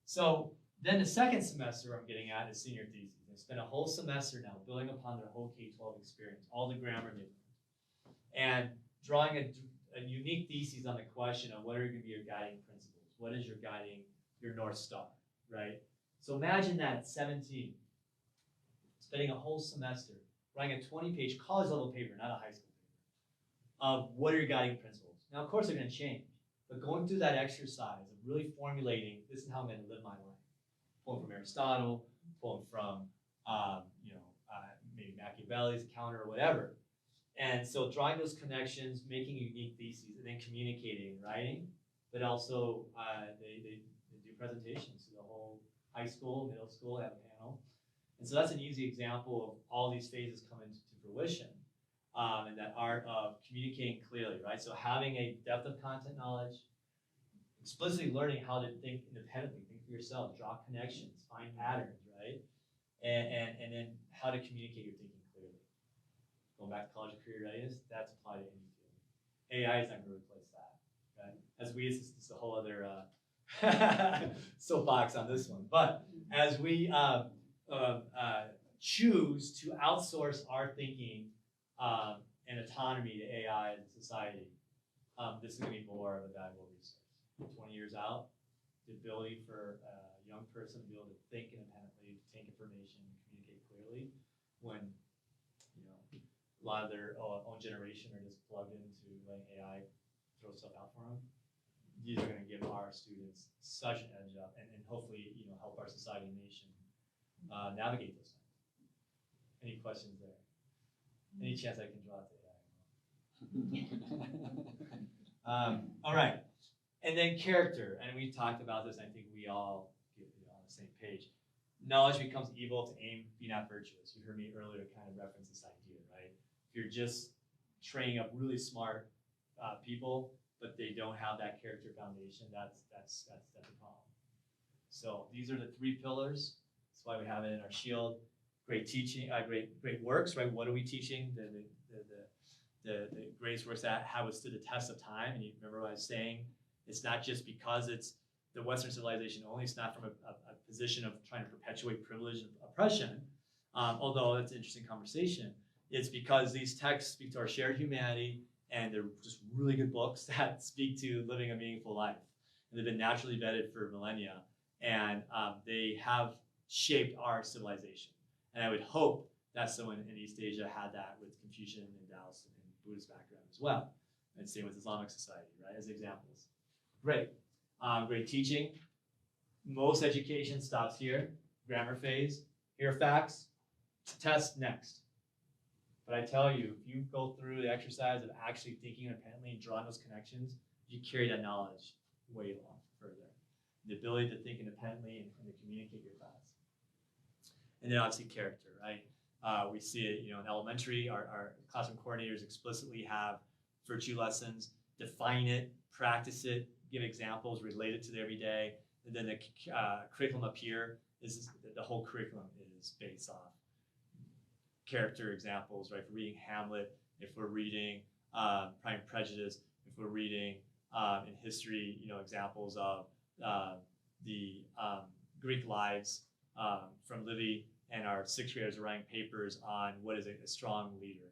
So then the second semester I'm getting at is senior theses. They spend a whole semester now building upon their whole K-12 experience, all the grammar they learned, and drawing a unique thesis on the question of what are going to be your guiding principles? What is your North Star, right? So imagine that at 17, spending a whole semester writing a 20-page college-level paper, not a high school paper, of what are your guiding principles. Now, of course, they're going to change, but going through that exercise of really formulating, this is how I'm going to live my life. Pulling from Aristotle, pulling from, maybe Machiavelli's counter or whatever. And so drawing those connections, making unique theses, and then communicating, writing, but also they do presentations to the whole high school, middle school, have a panel. And so that's an easy example of all these phases coming to fruition. and that art of communicating clearly, right? So having a depth of content knowledge, explicitly learning how to think independently, think for yourself, draw connections, find patterns, right? And then how to communicate your thinking clearly. Going back to college career readiness, that's applied to any field. AI is not going to replace that, right? As we, this is a whole other soapbox on this one. But as we choose to outsource our thinking and autonomy to AI and society, this is going to be more of a valuable resource. 20 years out, the ability for a young person to be able to think independently, to take information, and communicate clearly, when a lot of their own generation are just plugged into letting AI throw stuff out for them. These are going to give our students such an edge up, and hopefully help our society and nation navigate those things. Any questions there? Any chance I can draw to AI? All right. And then character, and we talked about this, and I think we all get on the same page. Knowledge becomes evil to aim, be not virtuous. You heard me earlier kind of reference this idea, right? If you're just training up really smart people, but they don't have that character foundation, that's a problem. So these are the 3 pillars. That's why we have it in our shield. Great teaching, great works, right? What are we teaching? The greatest works that have withstood the test of time. And you remember what I was saying? It's not just because it's the Western civilization only. It's not from a position of trying to perpetuate privilege and oppression, although that's an interesting conversation. It's because these texts speak to our shared humanity, and they're just really good books that speak to living a meaningful life. And they've been naturally vetted for millennia, and they have shaped our civilization. And I would hope that someone in East Asia had that with Confucian and Taoist and Buddhist background as well. And same with Islamic society, right, as examples. Great. Great teaching. Most education stops here. Grammar phase. Here are facts. Test next. But I tell you, if you go through the exercise of actually thinking independently and drawing those connections, you carry that knowledge way along further. The ability to think independently and to communicate your thoughts. And then obviously character, right? We see it, in elementary, our classroom coordinators explicitly have virtue lessons, define it, practice it, give examples, relate it to the everyday. And then the curriculum up here is the whole curriculum is based off character examples, right? If we're reading Hamlet, if we're reading Pride and Prejudice, if we're reading in history, examples of the Greek lives from Livy, and our 6th graders are writing papers on what is a strong leader.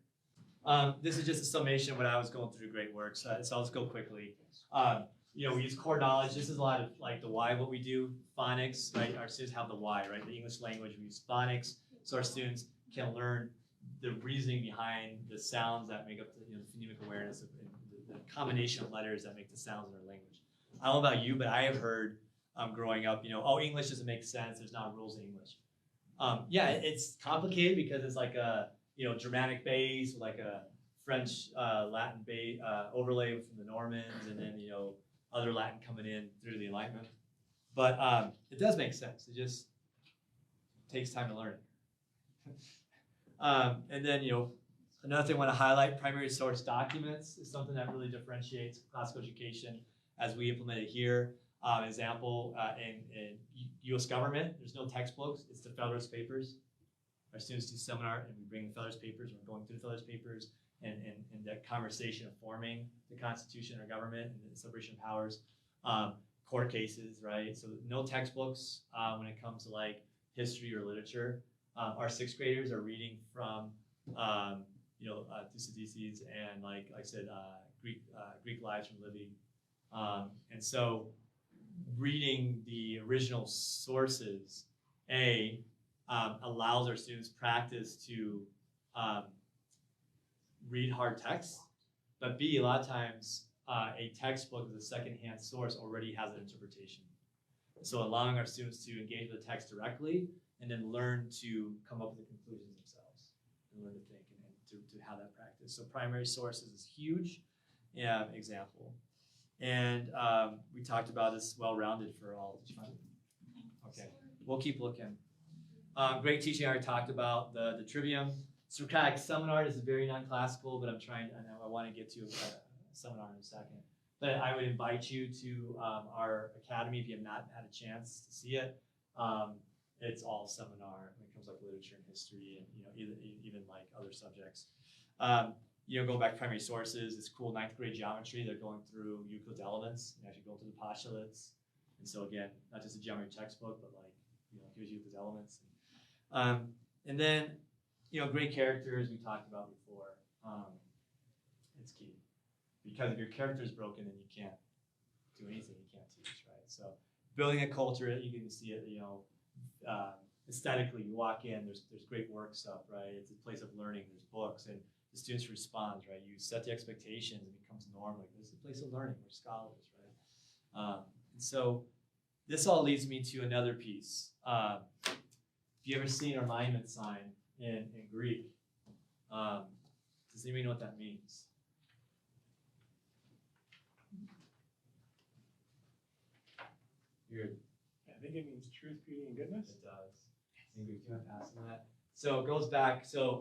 This is just a summation of what I was going through. Great work. So I'll just go quickly. We use core knowledge. This is a lot of like the why, what we do. Phonics, right? Our students have the why, right? The English language, we use phonics, so our students can learn the reasoning behind the sounds that make up the phonemic awareness of the combination of letters that make the sounds in our language. I don't know about you, but I have heard growing up, English doesn't make sense. There's not rules in English. Yeah, it's complicated because it's like a Germanic base, like a French Latin base overlay from the Normans, and then other Latin coming in through the Enlightenment. But it does make sense. It just takes time to learn it. And then another thing I want to highlight: primary source documents is something that really differentiates classical education as we implement it here. Example, in U.S. government, there's no textbooks. It's the Federalist Papers. Our students do seminar, and we bring the Federalist Papers. We're going through the Federalist Papers and that conversation of forming the Constitution, our government, and the separation of powers. Court cases, right? So no textbooks when it comes to like history or literature. Our 6th graders are reading from Thucydides and like I said, Greek lives from Livy. And so reading the original sources, allows our students practice to read hard texts, but B, a lot of times a textbook as a secondhand source already has an interpretation. So allowing our students to engage with the text directly and then learn to come up with the conclusions themselves and learn to think and to have that practice. So primary sources is huge example. And we talked about this well-rounded for all. Okay, we'll keep looking. Great teaching, I already talked about the trivium. Socratic seminar is very non-classical, but I want to get to a seminar in a second. But I would invite you to our academy if you have not had a chance to see it. It's all seminar when it comes like literature and history and even like other subjects. Go back to primary sources. It's cool. 9th grade geometry. They're going through Euclid's elements and actually going through the postulates. And so again, not just a geometry textbook, but like here's Euclid's elements. And then great characters we talked about before. It's key because if your character is broken, then you can't do anything. You can't teach, right? So building a culture, you can see it. Aesthetically, you walk in. There's great work stuff, right? It's a place of learning. There's books and the students respond, right? You set the expectations, it becomes norm. Like this is a place of learning. We're scholars, right? And so this all leads me to another piece. If you ever seen an alignment sign in Greek, does anybody know what that means? I think it means truth, beauty, and goodness. It does. In Greek, do you want to pass on that? So it goes back. So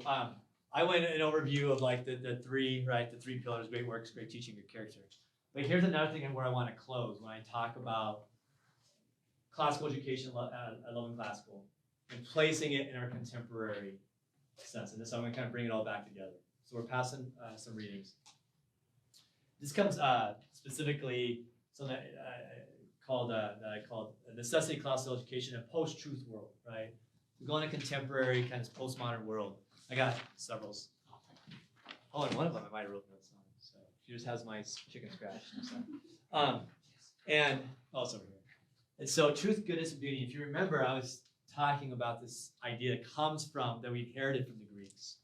I went an overview of like the three pillars: great works, great teaching, good character. But here's another thing where I want to close when I talk about classical education. I love classical and placing it in our contemporary sense. And this, I'm going to kind of bring it all back together. So we're passing some readings. This comes specifically something that I called necessity classical education in a post-truth world, right? We're going to contemporary kind of postmodern world. I got several. Oh, and one of them I might have wrote notes on. So she just has my chicken scratch. So. And it's over here. And so truth, goodness, and beauty. If you remember, I was talking about this idea that we inherited from the Greeks.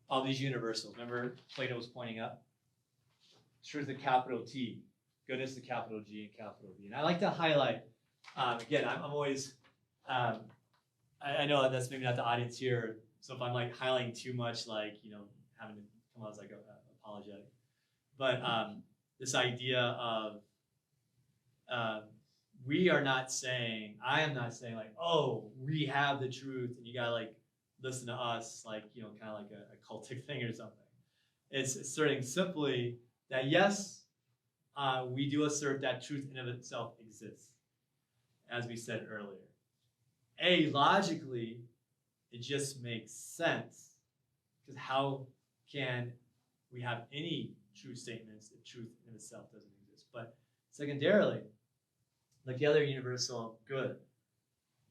All these universals. Remember, Plato was pointing up. Truth, the capital T. Goodness, the capital G and capital B. And I like to highlight. Again, I'm always. I know that's maybe not the audience here. So if I'm like highlighting too much, like having to come out as like apologetic. But this idea of I am not saying like, oh, we have the truth and you gotta like listen to us, like kind of like a cultic thing or something. It's asserting simply that yes, we do assert that truth in of itself exists, as we said earlier. Logically, it just makes sense, because how can we have any true statements if truth in itself doesn't exist? But secondarily, like the other universal good,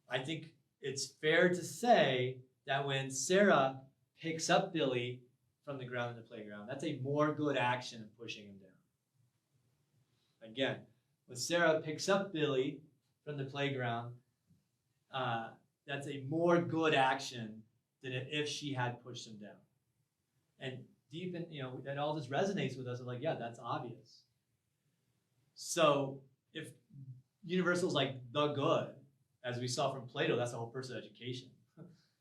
I think it's fair to say that when Sarah picks up Billy from the ground in the playground, that's a more good action than pushing him down. Again, when Sarah picks up Billy from the playground, that's a more good action than if she had pushed him down. And deep in, that all this resonates with us of like, yeah, that's obvious. So if universals like the good, as we saw from Plato, that's the whole purpose of education,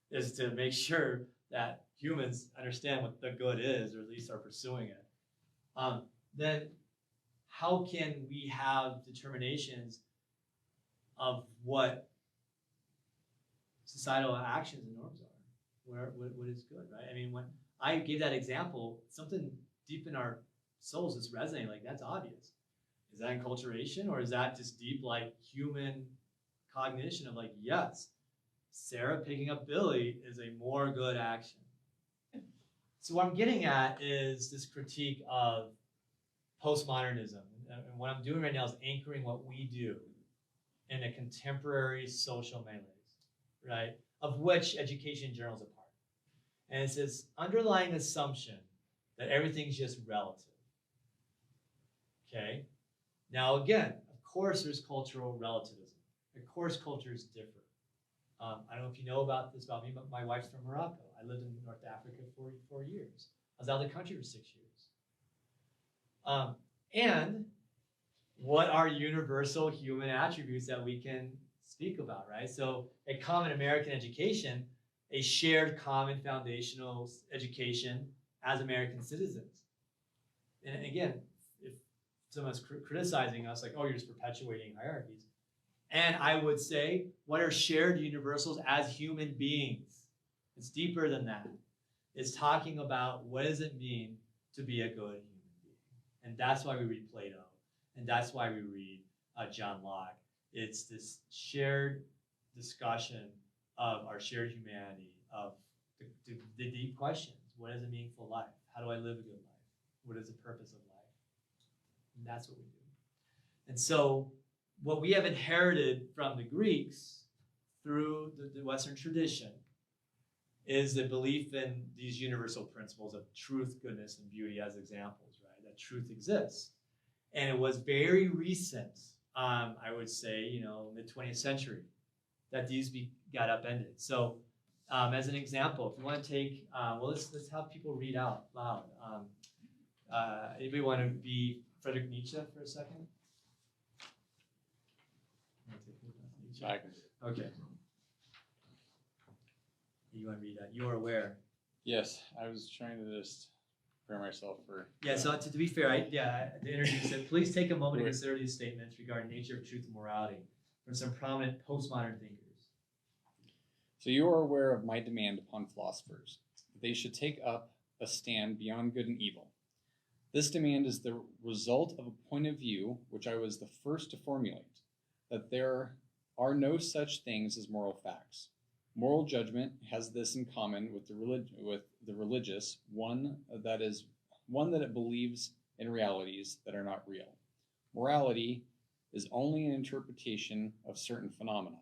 is to make sure that humans understand what the good is, or at least are pursuing it. Then how can we have determinations of what societal actions and norms are, what is good, right? I mean, when I gave that example, something deep in our souls is resonating, like that's obvious. Is that enculturation, or is that just deep, like human cognition of like, yes, Sarah picking up Billy is a more good action. So what I'm getting at is this critique of postmodernism. And what I'm doing right now is anchoring what we do in a contemporary social melee, right? Of which education in general is a part. And it's this underlying assumption that everything's just relative. Okay? Now again, of course there's cultural relativism. Of course cultures differ. I don't know if you know about this about me, but my wife's from Morocco. I lived in North Africa for 4 years. I was out of the country for 6 years. And what are universal human attributes that we can speak about, right? So a common American education, a shared common foundational education as American citizens. And again, if someone's criticizing us, like, oh, you're just perpetuating hierarchies. And I would say, what are shared universals as human beings? It's deeper than that. It's talking about what does it mean to be a good human being. And that's why we read Plato. And that's why we read John Locke. It's this shared discussion of our shared humanity, of the deep questions. What is a meaningful life? How do I live a good life? What is the purpose of life? And that's what we do. And so what we have inherited from the Greeks through the Western tradition is the belief in these universal principles of truth, goodness, and beauty as examples, right? That truth exists. And it was very recent, I would say, mid-20th century, that these got upended. So as an example, if you want to take, let's have people read out loud. Anybody want to be Friedrich Nietzsche for a second? Okay. You want to read that? You are aware. Yes, I was trying to just prepare myself for... Yeah, so to be fair, to introduce it, please take a moment to consider these statements regarding nature of truth and morality from some prominent postmodern thinkers. So you are aware of my demand upon philosophers, that they should take up a stand beyond good and evil. This demand is the result of a point of view which I was the first to formulate, that there are no such things as moral facts. Moral judgment has this in common with the religious, one that it believes in realities that are not real. Morality is only an interpretation of certain phenomena,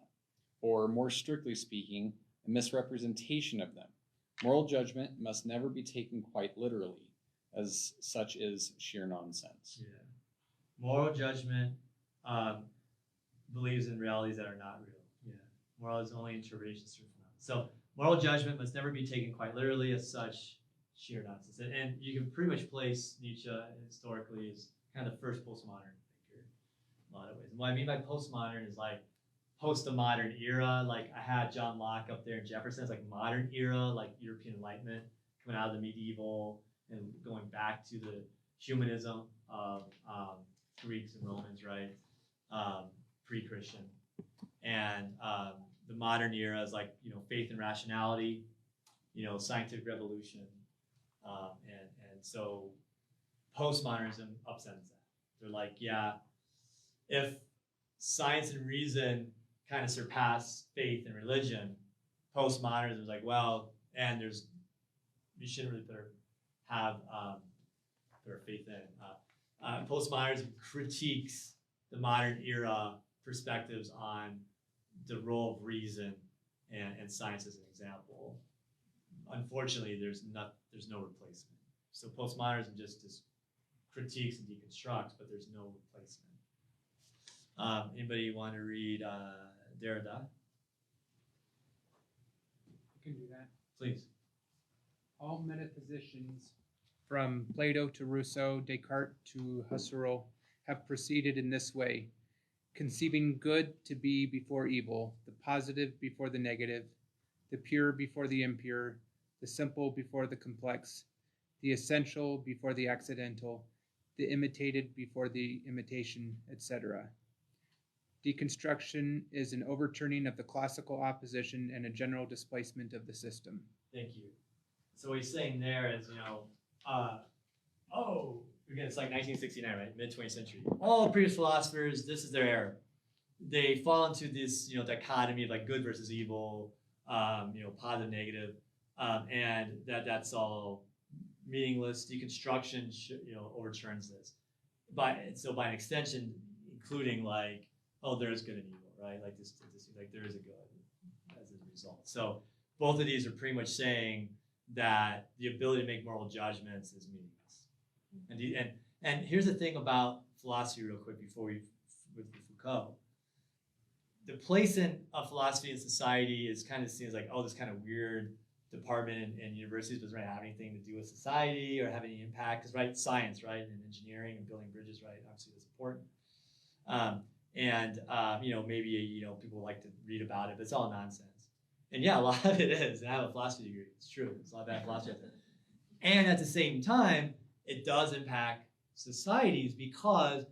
or more strictly speaking, a misrepresentation of them. Moral judgment must never be taken quite literally, as such is sheer nonsense. Yeah. Moral judgment believes in realities that are not real. Yeah. Moral is only interpretations through phenomena. So moral judgment must never be taken quite literally, as such sheer nonsense. And you can pretty much place Nietzsche historically as kind of the first postmodern thinker in a lot of ways. And what I mean by postmodern is like post the modern era. Like I had John Locke up there and Jefferson. It's like modern era, like European Enlightenment, coming out of the medieval and going back to the humanism of Greeks and Romans, right? Pre-Christian. And the modern era is like, faith and rationality, scientific revolution. And so postmodernism upsets that. They're like, yeah, if science and reason kind of surpass faith and religion, postmodernism is like, well, and you shouldn't really put our faith in. Postmodernism critiques the modern era perspectives on the role of reason and science as an example. Unfortunately, there's no replacement. So postmodernism just critiques and deconstructs, but there's no replacement. Anybody want to read Derrida? I can do that. Please. All metaphysicians, from Plato to Rousseau, Descartes to Husserl, have proceeded in this way, conceiving good to be before evil, the positive before the negative, the pure before the impure, the simple before the complex, the essential before the accidental, the imitated before the imitation, etc. Deconstruction is an overturning of the classical opposition and a general displacement of the system. Thank you. So what he's saying there is, again, it's like 1969, right? Mid-20th century. All previous philosophers, this is their error. They fall into this, dichotomy of like good versus evil, positive, negative, and that's all meaningless. Deconstruction, overturns this. By an extension, including like, there is good and evil, right? Like this like there is a good as a result. So both of these are pretty much saying that the ability to make moral judgments is meaningless. And here's the thing about philosophy, real quick, before with Foucault. The place in philosophy and society is kind of seen as like, this kind of weird department in universities, but doesn't really have anything to do with society or have any impact. Because, right, science, right, and engineering and building bridges, right, obviously that's important. Maybe people like to read about it, but it's all nonsense. And yeah, a lot of it is. And I have a philosophy degree. It's true. It's a lot of bad philosophy out there. And at the same time, it does impact societies because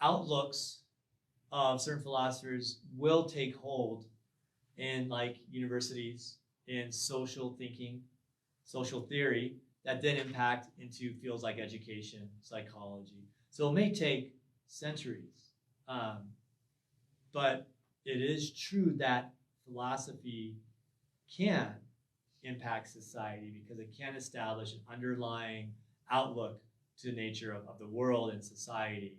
outlooks of certain philosophers will take hold in like universities, in social thinking. social theory that then impact into fields like education, psychology. So it may take centuries, but it is true that philosophy can impact society because it can establish an underlying outlook to the nature of the world and society,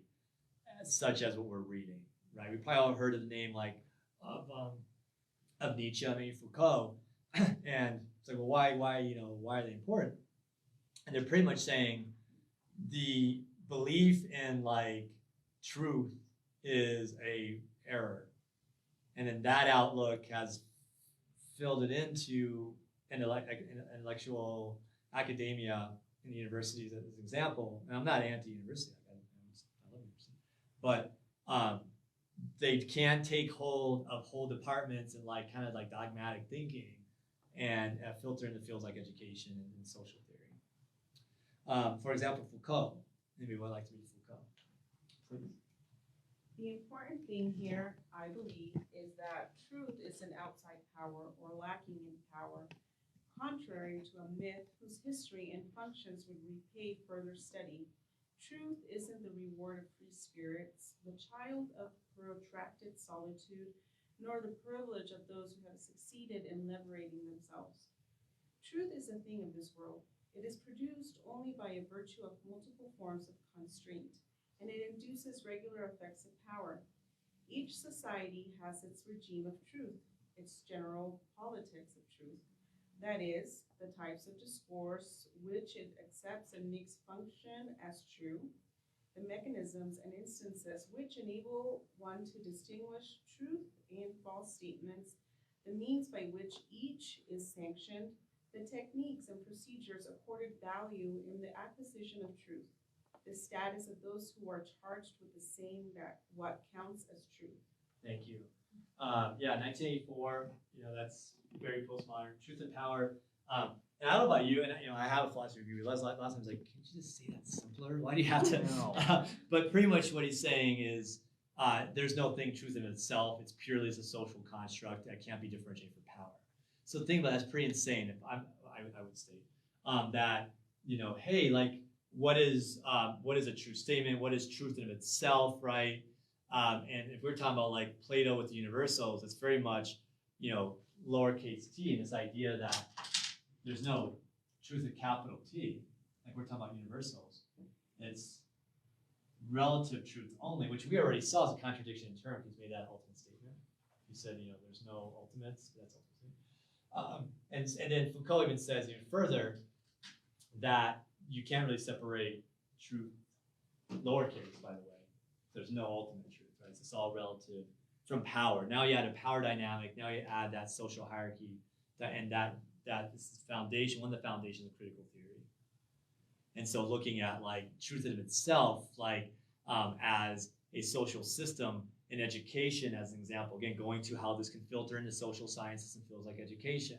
such as what we're reading, right? We probably all heard of the name like of Nietzsche, I mean Foucault, and it's like, well, why are they important? And they're pretty much saying the belief in like truth is a error, and then that outlook has filled it into an intellectual academia in the universities as an example. And I'm not anti-university, I love university, but they can take hold of whole departments and like kind of like dogmatic thinking and filter into fields like education and social theory. For example, Foucault. Maybe would like to read Foucault, please. The important thing here, I believe, is that truth is an outside power or lacking in power, contrary to a myth whose history and functions would repay further study. Truth isn't the reward of free spirits, the child of protracted solitude, nor the privilege of those who have succeeded in liberating themselves. Truth is a thing of this world. It is produced only by a virtue of multiple forms of constraint, and it induces regular effects of power. Each society has its regime of truth, its general politics of truth. That is, the types of discourse which it accepts and makes function as true, the mechanisms and instances which enable one to distinguish truth and false statements, the means by which each is sanctioned, the techniques and procedures accorded value in the acquisition of truth, the status of those who are charged with the saying that what counts as truth. Thank you. 1984. That's very postmodern. Truth and power. And I don't know about you, and I have a philosophy review. Last time I was like, can't you just say that simpler? Why do you have to? But pretty much what he's saying is there's no thing truth in itself. It's purely as a social construct that can't be differentiated from power. So the thing about that's pretty insane. If I would state that hey, like what is a true statement? What is truth in itself, right? And if we're talking about like Plato with the universals, it's very much lowercase t, and this idea that there's no truth with capital T. Like we're talking about universals, it's relative truth only, which we already saw as a contradiction in terms. He's made that ultimate statement. He said there's no ultimates. That's ultimate. And then Foucault even says even further that you can't really separate truth, lowercase, by the way. There's no ultimate truth, right? It's all relative from power. Now you add a power dynamic. Now you add that social hierarchy, that this is foundation, one of the foundations of critical theory. And so looking at like truth in itself, like as a social system in education, as an example, again, going to how this can filter into social sciences and fields like education.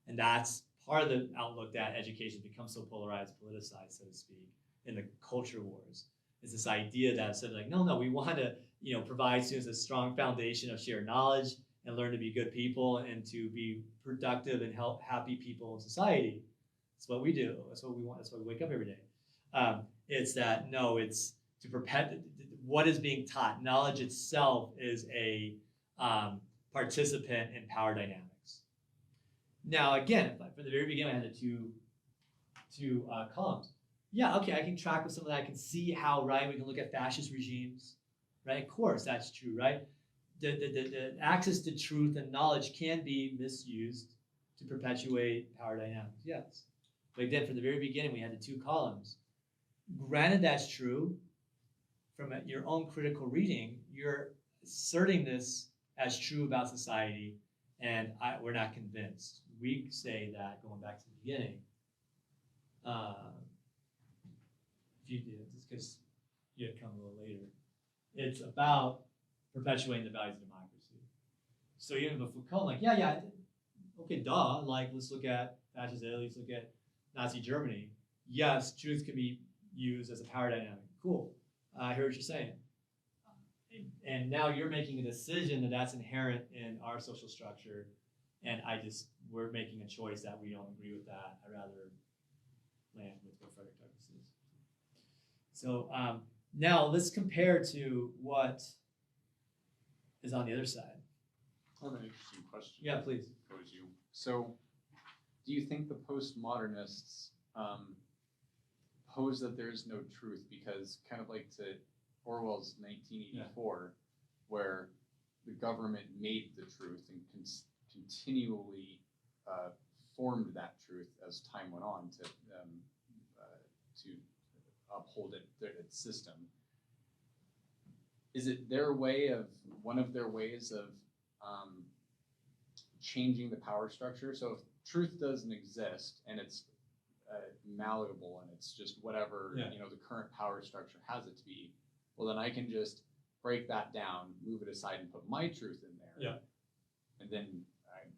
And that's part of the outlook that education becomes so polarized, politicized, so to speak, in the culture wars. Is this idea that said like, no, we want to, provide students a strong foundation of shared knowledge and learn to be good people and to be productive and help happy people in society. That's what we do. That's what we want. That's why we wake up every day. It's that, no, it's to perpetuate what is being taught. Knowledge itself is a participant in power dynamics. Now, again, from the very beginning, I had the two columns. Yeah, okay, I can track with some of that. I can see how, right, we can look at fascist regimes, right? Of course, that's true, right? The access to truth and knowledge can be misused to perpetuate power dynamics, yes. But again, from the very beginning, we had the two columns. Granted, that's true. From your own critical reading, you're asserting this as true about society, and we're not convinced. We say that, going back to the beginning, if you did, just because you had come a little later, it's about perpetuating the values of democracy. So even with Foucault, like, okay, duh, like, let's look at fascist Italy, let's look at Nazi Germany. Yes, truth can be used as a power dynamic. Cool. I hear what you're saying. And now you're making a decision that that's inherent in our social structure And we're making a choice that we don't agree with that. I'd rather land with what Frederick Douglass is. So now let's compare to what is on the other side. I have an interesting question. Yeah, please. Pose you. So, do you think the postmodernists pose that there is no truth because, kind of like to Orwell's 1984, where the government made the truth and continually formed that truth as time went on to uphold its system? Is it one of their ways of changing the power structure? So if truth doesn't exist and it's malleable and it's just whatever the current power structure has it to be, well then I can just break that down, move it aside, and put my truth in there. Yeah. And then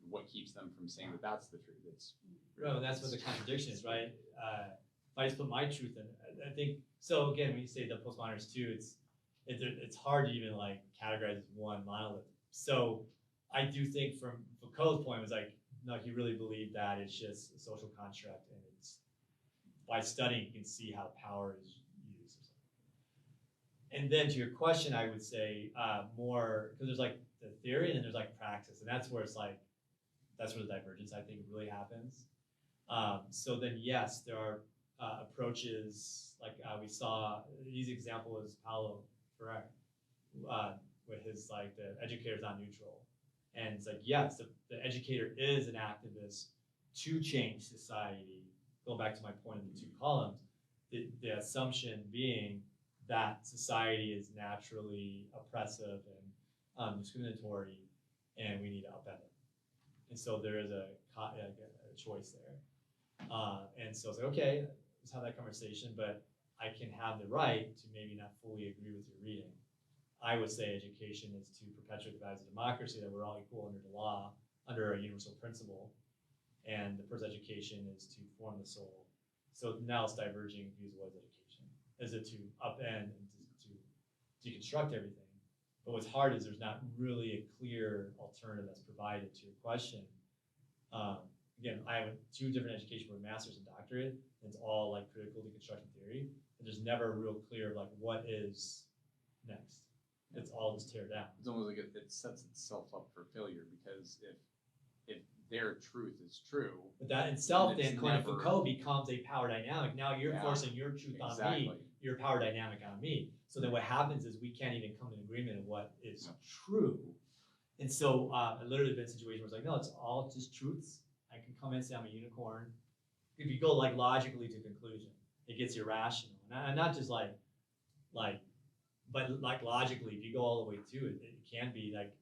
what keeps them from saying that that's the truth? It's that's what the contradiction is, right? If I just put my truth in, I think so. Again, when you say the postmodernists too, it's hard to even like categorize as one monolith. So I do think from Foucault's point was like, no, he really believed that it's just a social construct, and it's by studying you can see how power is used. Or something. And then to your question, I would say more because there's like the theory and then there's like praxis, and that's where it's like that's where the divergence I think really happens. So then yes, there are approaches like we saw. An easy example is Paulo Freire with his like the educator's not neutral. And it's like, yes, the educator is an activist to change society. Go back to my point in the two columns, the assumption being that society is naturally oppressive and discriminatory, and we need to upend it. And so there is a choice there. And so it's like, okay, let's have that conversation, but I can have the right to maybe not fully agree with your reading. I would say education is to perpetuate the values of democracy, that we're all equal under the law, under a universal principle, and the first education is to form the soul. So now it's diverging views of what is education. Is it to upend and to deconstruct everything? But what's hard is there's not really a clear alternative that's provided to your question. Again, I have two different education for master's and doctorate, and it's all like critical deconstruction theory, and there's never a real clear like what is next. It's all just tear down. It's almost like it sets itself up for failure, because if their truth is true, but that itself, then according to Foucault, becomes a power dynamic. Now you're forcing your truth on me, your power dynamic on me. So then what happens is we can't even come to an agreement of what is true. And so literally been a situation where it's like, no, it's all just truths. I can come in and say I'm a unicorn. If you go like logically to conclusion, it gets irrational. And not just but like logically, if you go all the way to it, it can be like,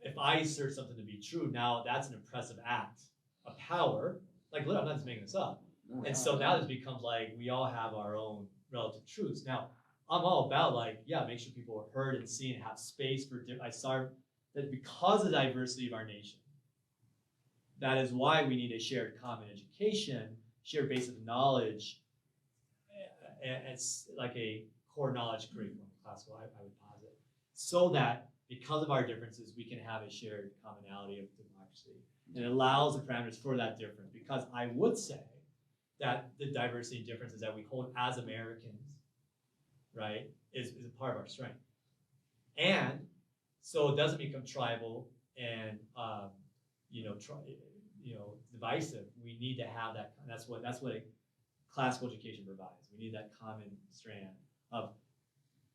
if I assert something to be true, now that's an oppressive act of power. Like, look, I'm not just making this up. And so now this becomes like, we all have our own relative truths. Now, I'm all about like, yeah, make sure people are heard and seen and have space for, I saw that because of the diversity of our nation, that is why we need a shared common education, shared base of knowledge. It's like a core knowledge curriculum, classical, I would posit, so that because of our differences, we can have a shared commonality of democracy. And it allows the parameters for that difference, because I would say that the diversity and differences that we hold as Americans, right, is a part of our strength. And so it doesn't become tribal and divisive. We need to have that. That's what a classical education provides. We need that common strand of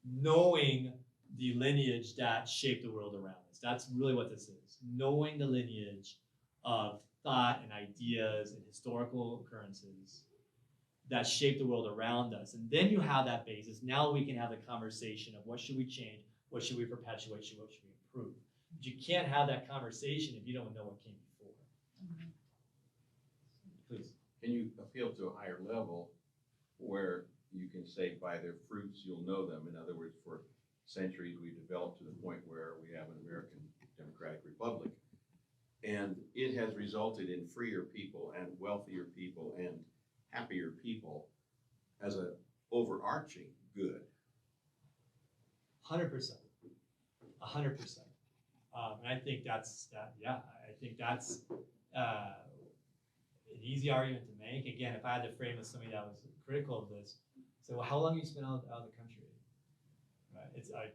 knowing the lineage that shaped the world around us. That's really what this is. Knowing the lineage of thought and ideas and historical occurrences that shape the world around us. And then you have that basis. Now we can have the conversation of what should we change, what should we perpetuate, what should we improve. But you can't have that conversation if you don't know what came before. Mm-hmm. Please. Can you appeal to a higher level where you can say by their fruits you'll know them? In other words, for centuries we've developed to the point where we have an American Democratic Republic, and it has resulted in freer people and wealthier people and happier people as an overarching good. 100%. 100%. And I think that's that. Yeah, I think that's an easy argument to make. Again, if I had to frame as somebody that was critical of this, so well, how long have you spent out of the country? Right? It's like,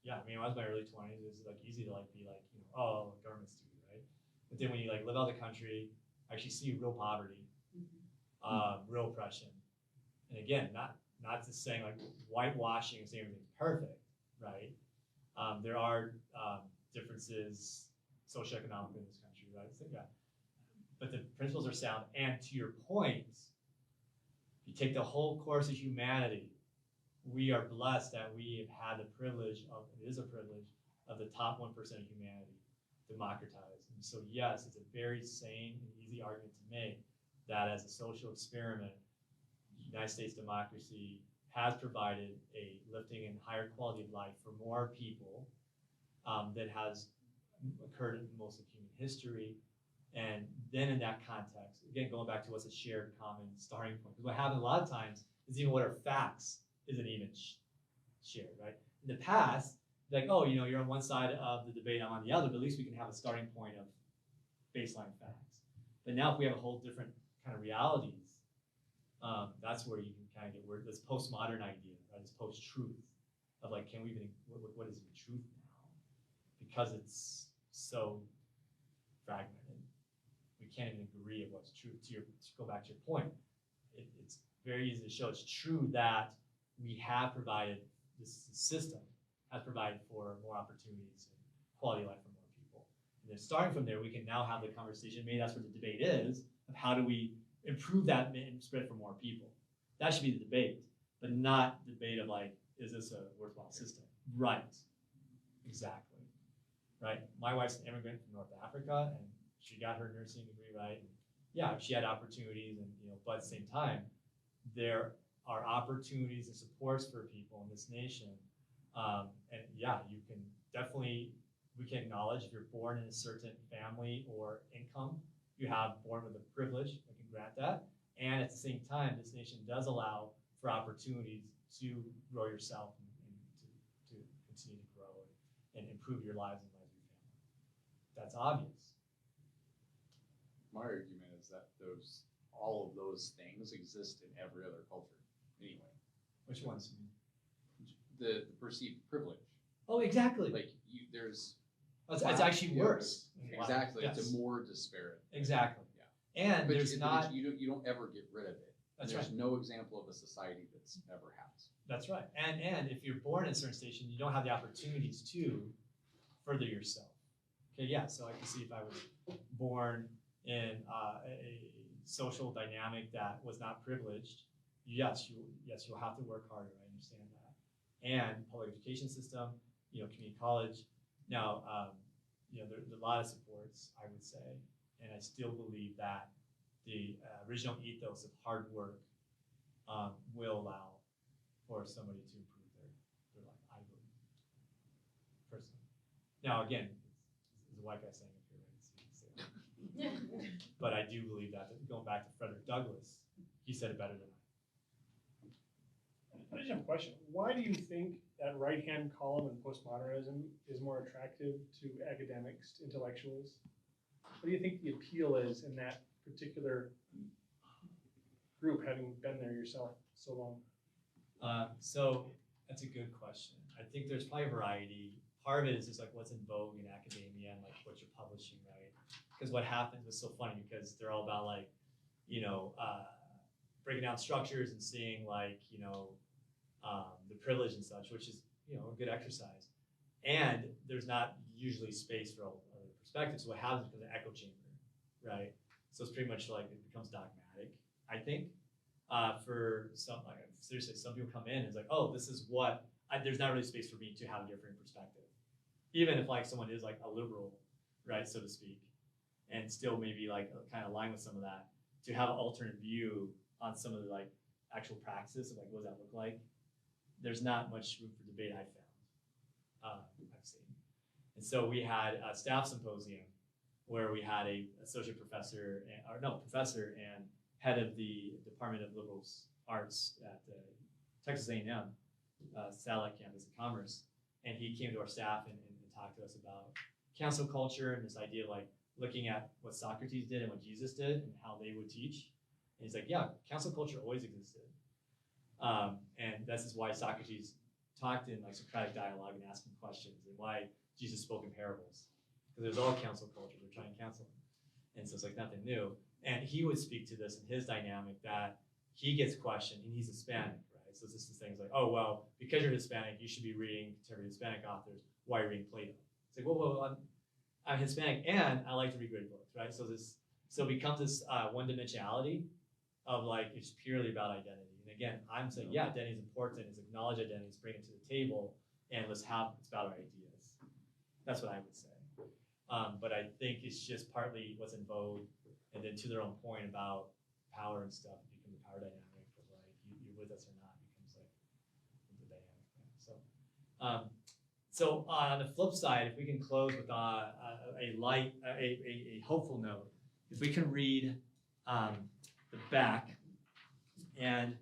yeah, I mean, when I was in my early 20s, it was like easy to like be like, you know, oh, government student, right? But then when you like live out of the country, actually see real poverty, real oppression, and again, not just saying like whitewashing and saying everything's perfect, right? There are differences socioeconomically in this country, right? So, yeah. But the principles are sound. And to your point, if you take the whole course of humanity, we are blessed that we have had the privilege of, it is a privilege, of the top 1% of humanity democratized. And so yes, it's a very sane and easy argument to make that as a social experiment, United States democracy has provided a lifting and higher quality of life for more people than has occurred in most of human history. And then in that context, again, going back to what's a shared common starting point, because what happens a lot of times is even what are facts isn't even shared, right? In the past, like, oh, you know, you're on one side of the debate, I'm on the other, but at least we can have a starting point of baseline facts. But now if we have a whole different kind of realities, that's where you can kind of get where this postmodern idea, right? This post-truth of like, can we even, what is even truth now? Because it's so fragmented. We can't even agree of what's true. To go back to your point, it's very easy to show it's true that we have provided, this system has provided for more opportunities and quality of life for more people. And then starting from there, we can now have the conversation, maybe that's what the debate is, of how do we improve that and spread for more people. That should be the debate, but not the debate of like, is this a worthwhile system? Right, exactly, right? My wife's an immigrant from North Africa, and she got her nursing degree, right? And yeah, she had opportunities, and you know, but at the same time, there are opportunities and supports for people in this nation. And yeah, you can definitely, we can acknowledge if you're born in a certain family or income, you have born with a privilege, I can grant that. And at the same time, this nation does allow for opportunities to grow yourself and to continue to grow and improve your lives and lives of your family. That's obvious. My argument is that all of those things exist in every other culture anyway. Which ones? The perceived privilege. Oh, exactly. Like there's. It's actually worse. Exactly. Yes. It's a more disparate. Exactly. Yeah. And but there's not. You don't ever get rid of it. That's there's right. no example of a society that's never has. That's right. And if you're born in a certain station, you don't have the opportunities to further yourself. Okay, yeah. So I can see if I was born in a social dynamic that was not privileged, yes, you'll have to work harder. I understand that. And public education system, you know, community college. Now, you know, there's a lot of supports, I would say, and I still believe that the original ethos of hard work will allow for somebody to improve their life, I believe, personally. Now, again, it's a white guy saying it here, right? But I do believe that, going back to Frederick Douglass, he said it better than I. I just have a question. Why do you think that right-hand column in postmodernism is more attractive to academics, to intellectuals? What do you think the appeal is in that particular group, having been there yourself so long? So that's a good question. I think there's probably a variety. Part of it is just like what's in vogue in academia and like what you're publishing, right? Because what happens is so funny because they're all about like, you know, breaking down structures and seeing like, you know, the privilege and such, which is, you know, a good exercise. And there's not usually space for all other perspectives. So what happens is an echo chamber, right? So it's pretty much like it becomes dogmatic, I think. For some, like seriously, some people come in and it's like, oh, this is what, there's not really space for me to have a different perspective. Even if like someone is like a liberal, right, so to speak, and still maybe like kind of align with some of that, to have an alternate view on some of the like actual practice of like what does that look like, there's not much room for debate I found, I've seen. And so we had a staff symposium where we had a associate professor, professor and head of the Department of Liberal Arts at Texas A&M, satellite campus of Commerce, and he came to our staff and talked to us about cancel culture and this idea of like looking at what Socrates did and what Jesus did and how they would teach. And he's like, yeah, cancel culture always existed. And this is why Socrates talked in like Socratic dialogue and asking questions, and why Jesus spoke in parables. Because there's all cancel culture, they're trying to cancel him. And so it's like nothing new. And he would speak to this in his dynamic that he gets questioned, and he's Hispanic, right? So this is things like, oh, well, because you're Hispanic, you should be reading contemporary Hispanic authors. Why are you reading Plato? It's like, well, I'm Hispanic and I like to read great books, right? So it becomes this one-dimensionality of like, it's purely about identity. And again, I'm saying, yeah, identity is important, it's acknowledge identity, it's bring it to the table, and it's about our ideas. That's what I would say. But I think it's just partly what's in vogue, and then to their own point about power and stuff, it becomes a power dynamic of like, you're with us or not, becomes like the dynamic thing. So on the flip side, if we can close with a hopeful note, if we can read the back, and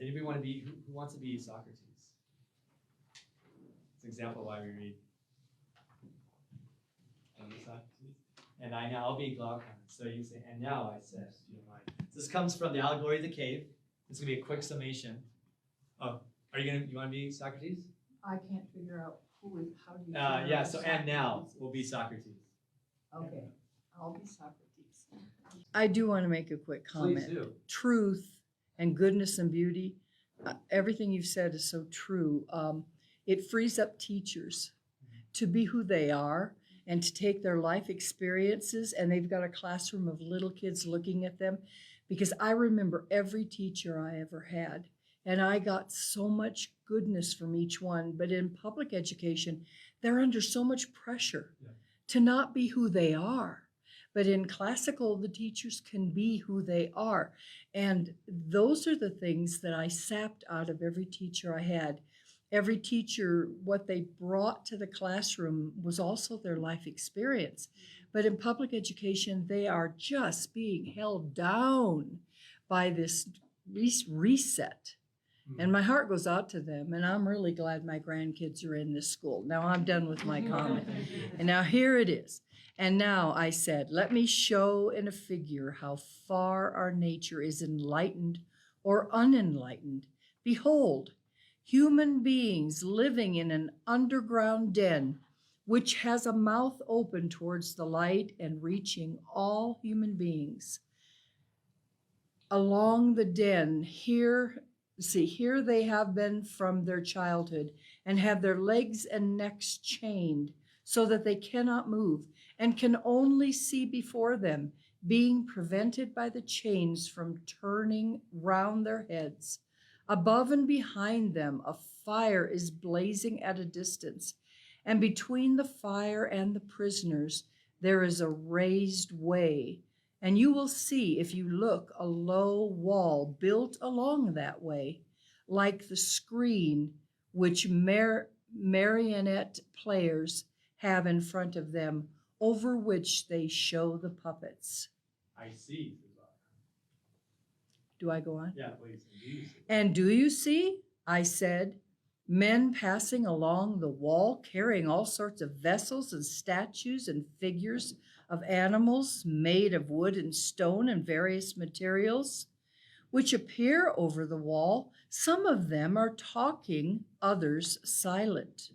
anybody want to be, who wants to be Socrates? It's an example of why we read. And I now, I'll be Glaucon. So you say, and now I said, you know, this comes from the Allegory of the Cave. This is gonna be a quick summation. Oh, you want to be Socrates? I can't figure out how do you. Yeah. So and now will be Socrates. Okay, I'll be Socrates. I do want to make a quick comment. Please do. Truth and goodness and beauty, everything you've said is so true. It frees up teachers to be who they are and to take their life experiences, and they've got a classroom of little kids looking at them, because I remember every teacher I ever had, and I got so much goodness from each one. But in public education, they're under so much pressure to not be who they are. But in classical, the teachers can be who they are. And those are the things that I sapped out of every teacher I had. Every teacher, what they brought to the classroom was also their life experience. But in public education, they are just being held down by this reset. And my heart goes out to them, and I'm really glad my grandkids are in this school. Now I'm done with my comment. And now here it is. And now I said, let me show in a figure how far our nature is enlightened or unenlightened. Behold, human beings living in an underground den, which has a mouth open towards the light and reaching all human beings. Along the den, here they have been from their childhood and have their legs and necks chained so that they cannot move and can only see before them, being prevented by the chains from turning round their heads. Above and behind them, a fire is blazing at a distance, and between the fire and the prisoners, there is a raised way. And you will see, if you look, a low wall built along that way, like the screen which marionette players have in front of them, over which they show the puppets. I see. Do I go on? Yeah, please. And do you see, I said, men passing along the wall carrying all sorts of vessels and statues and figures of animals made of wood and stone and various materials, which appear over the wall. Some of them are talking, others silent.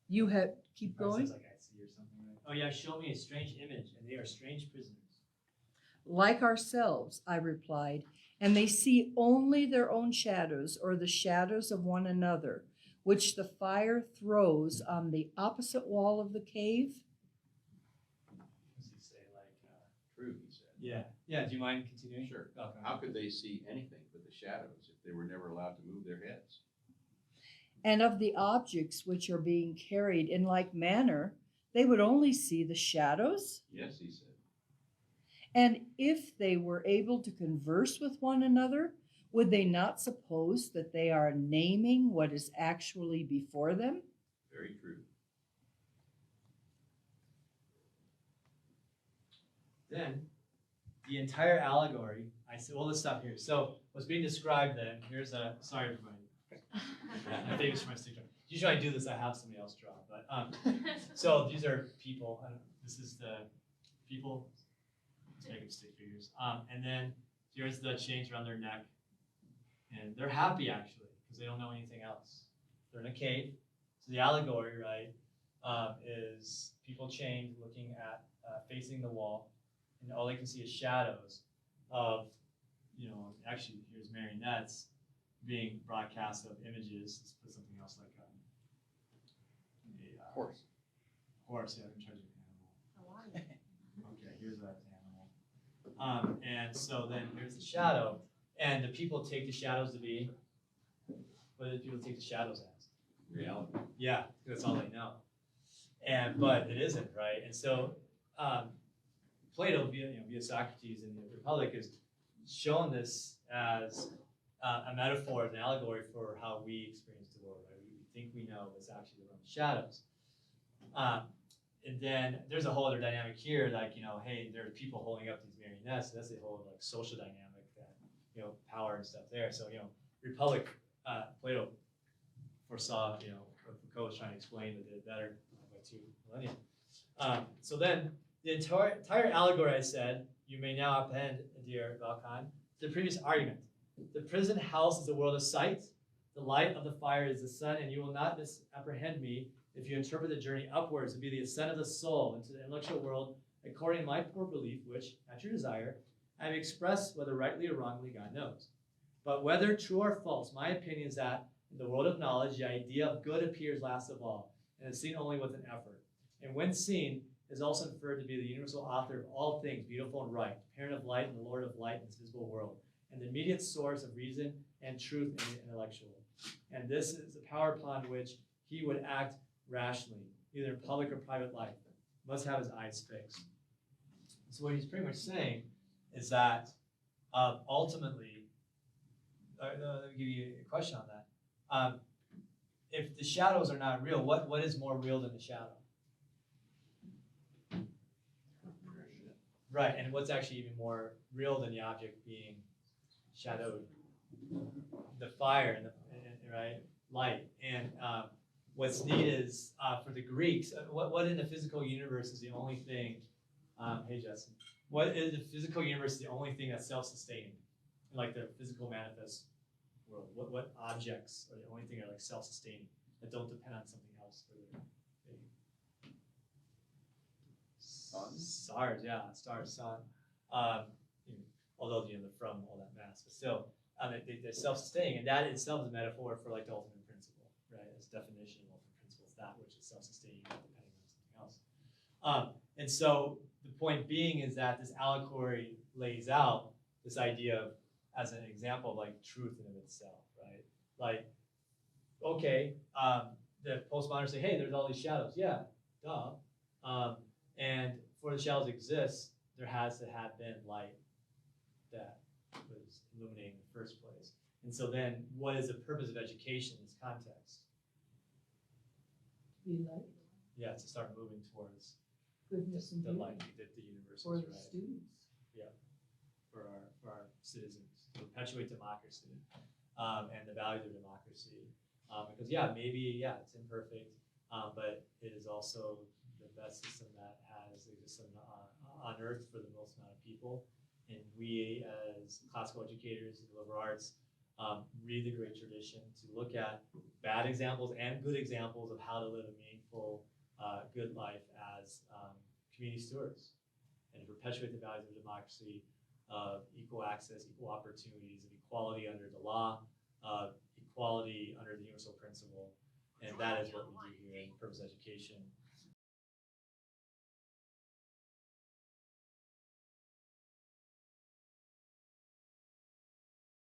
You have, keep going. Like I see or something, right? Oh yeah, show me a strange image, and they are strange prisoners. Like ourselves, I replied, and they see only their own shadows or the shadows of one another, which the fire throws on the opposite wall of the cave. Does he say like True, he said. Yeah. Yeah, do you mind continuing? Sure. Okay. How could they see anything but the shadows if they were never allowed to move their heads? And of the objects which are being carried in like manner, they would only see the shadows. Yes, he said. And if they were able to converse with one another, would they not suppose that they are naming what is actually before them? Very true. Then, the entire allegory, I said, well, let's stop here. So, what's being described then, here's a, sorry everybody. I think it's from my stick. usually I do this, I have somebody else draw, but so these are people. This is the people. Let's make them stick figures. And then here's the chains around their neck, and they're happy actually because they don't know anything else. They're in a cave. So the allegory, right, is people chained, looking at facing the wall, and all they can see is shadows of, actually here's marionettes being broadcast of images. Let's put something else like a Horse. Horse, yeah, I'm trying to do an animal. Okay, here's that animal. And so then here's the shadow, and the people take the shadows to be, what do people take the shadows as? Reality. Yeah, that's all they know. But it isn't, right? And so Plato, via Socrates in the Republic, has shown this as a metaphor, an allegory for how we experience the world, right? We think we know, but it's actually the realm of shadows. And then there's a whole other dynamic here, like, hey, there are people holding up these marionettes, so that's a whole like social dynamic that, power and stuff there. So, Republic, Plato foresaw, what Foucault was trying to explain, but did it better by 2 millennia. So then the entire allegory, I said, you may now append, dear Valkon, to the previous argument. The prison house is a world of sight. The light of the fire is the sun, and you will not misapprehend me if you interpret the journey upwards to be the ascent of the soul into the intellectual world according to my poor belief, which, at your desire, I have expressed, whether rightly or wrongly, God knows. But whether true or false, my opinion is that in the world of knowledge, the idea of good appears last of all, and is seen only with an effort. And when seen, is also inferred to be the universal author of all things beautiful and right, parent of light and the Lord of light in this visible world, and the immediate source of reason and truth in the intellectual. And this is the power upon which he would act rationally, either in public or private life, must have his eyes fixed. So what he's pretty much saying is that ultimately, let me give you a question on that. If the shadows are not real, what is more real than the shadow? Right, and what's actually even more real than the object being shadowed? The fire and right, light. And what's neat is for the Greeks, what in the physical universe is the only thing? Hey, Justin. What in the physical universe is the only thing that's self-sustaining, in like the physical manifest world? What objects are the only thing that are like self-sustaining that don't depend on something else for their stars, yeah, stars, sun. Although they're from all that mass, but still, they're self-sustaining, and that itself is a metaphor for like the ultimate principle, right? As definition of ultimate principle is that which is self-sustaining, not depending on something else. And so the point being is that this allegory lays out this idea of, as an example of like truth in of itself, right? Like, okay, the postmodernists say, hey, there's all these shadows. Yeah, duh. And for the shadows to exist, there has to have been light that was illuminating in the first place. And so then, what is the purpose of education in this context? Be light. Yeah, to start moving towards Goodness and the beauty light that the universe for is, the right? students. Yeah, for our citizens, to perpetuate democracy and the values of democracy. Because it's imperfect, but it is also the best system that has existed on earth for the most amount of people. And we, as classical educators in the liberal arts, read the great tradition to look at bad examples and good examples of how to live a meaningful, good life as community stewards, and to perpetuate the values of democracy, of equal access, equal opportunities, of equality under the law, equality under the universal principle. And that is what we do here in purpose education.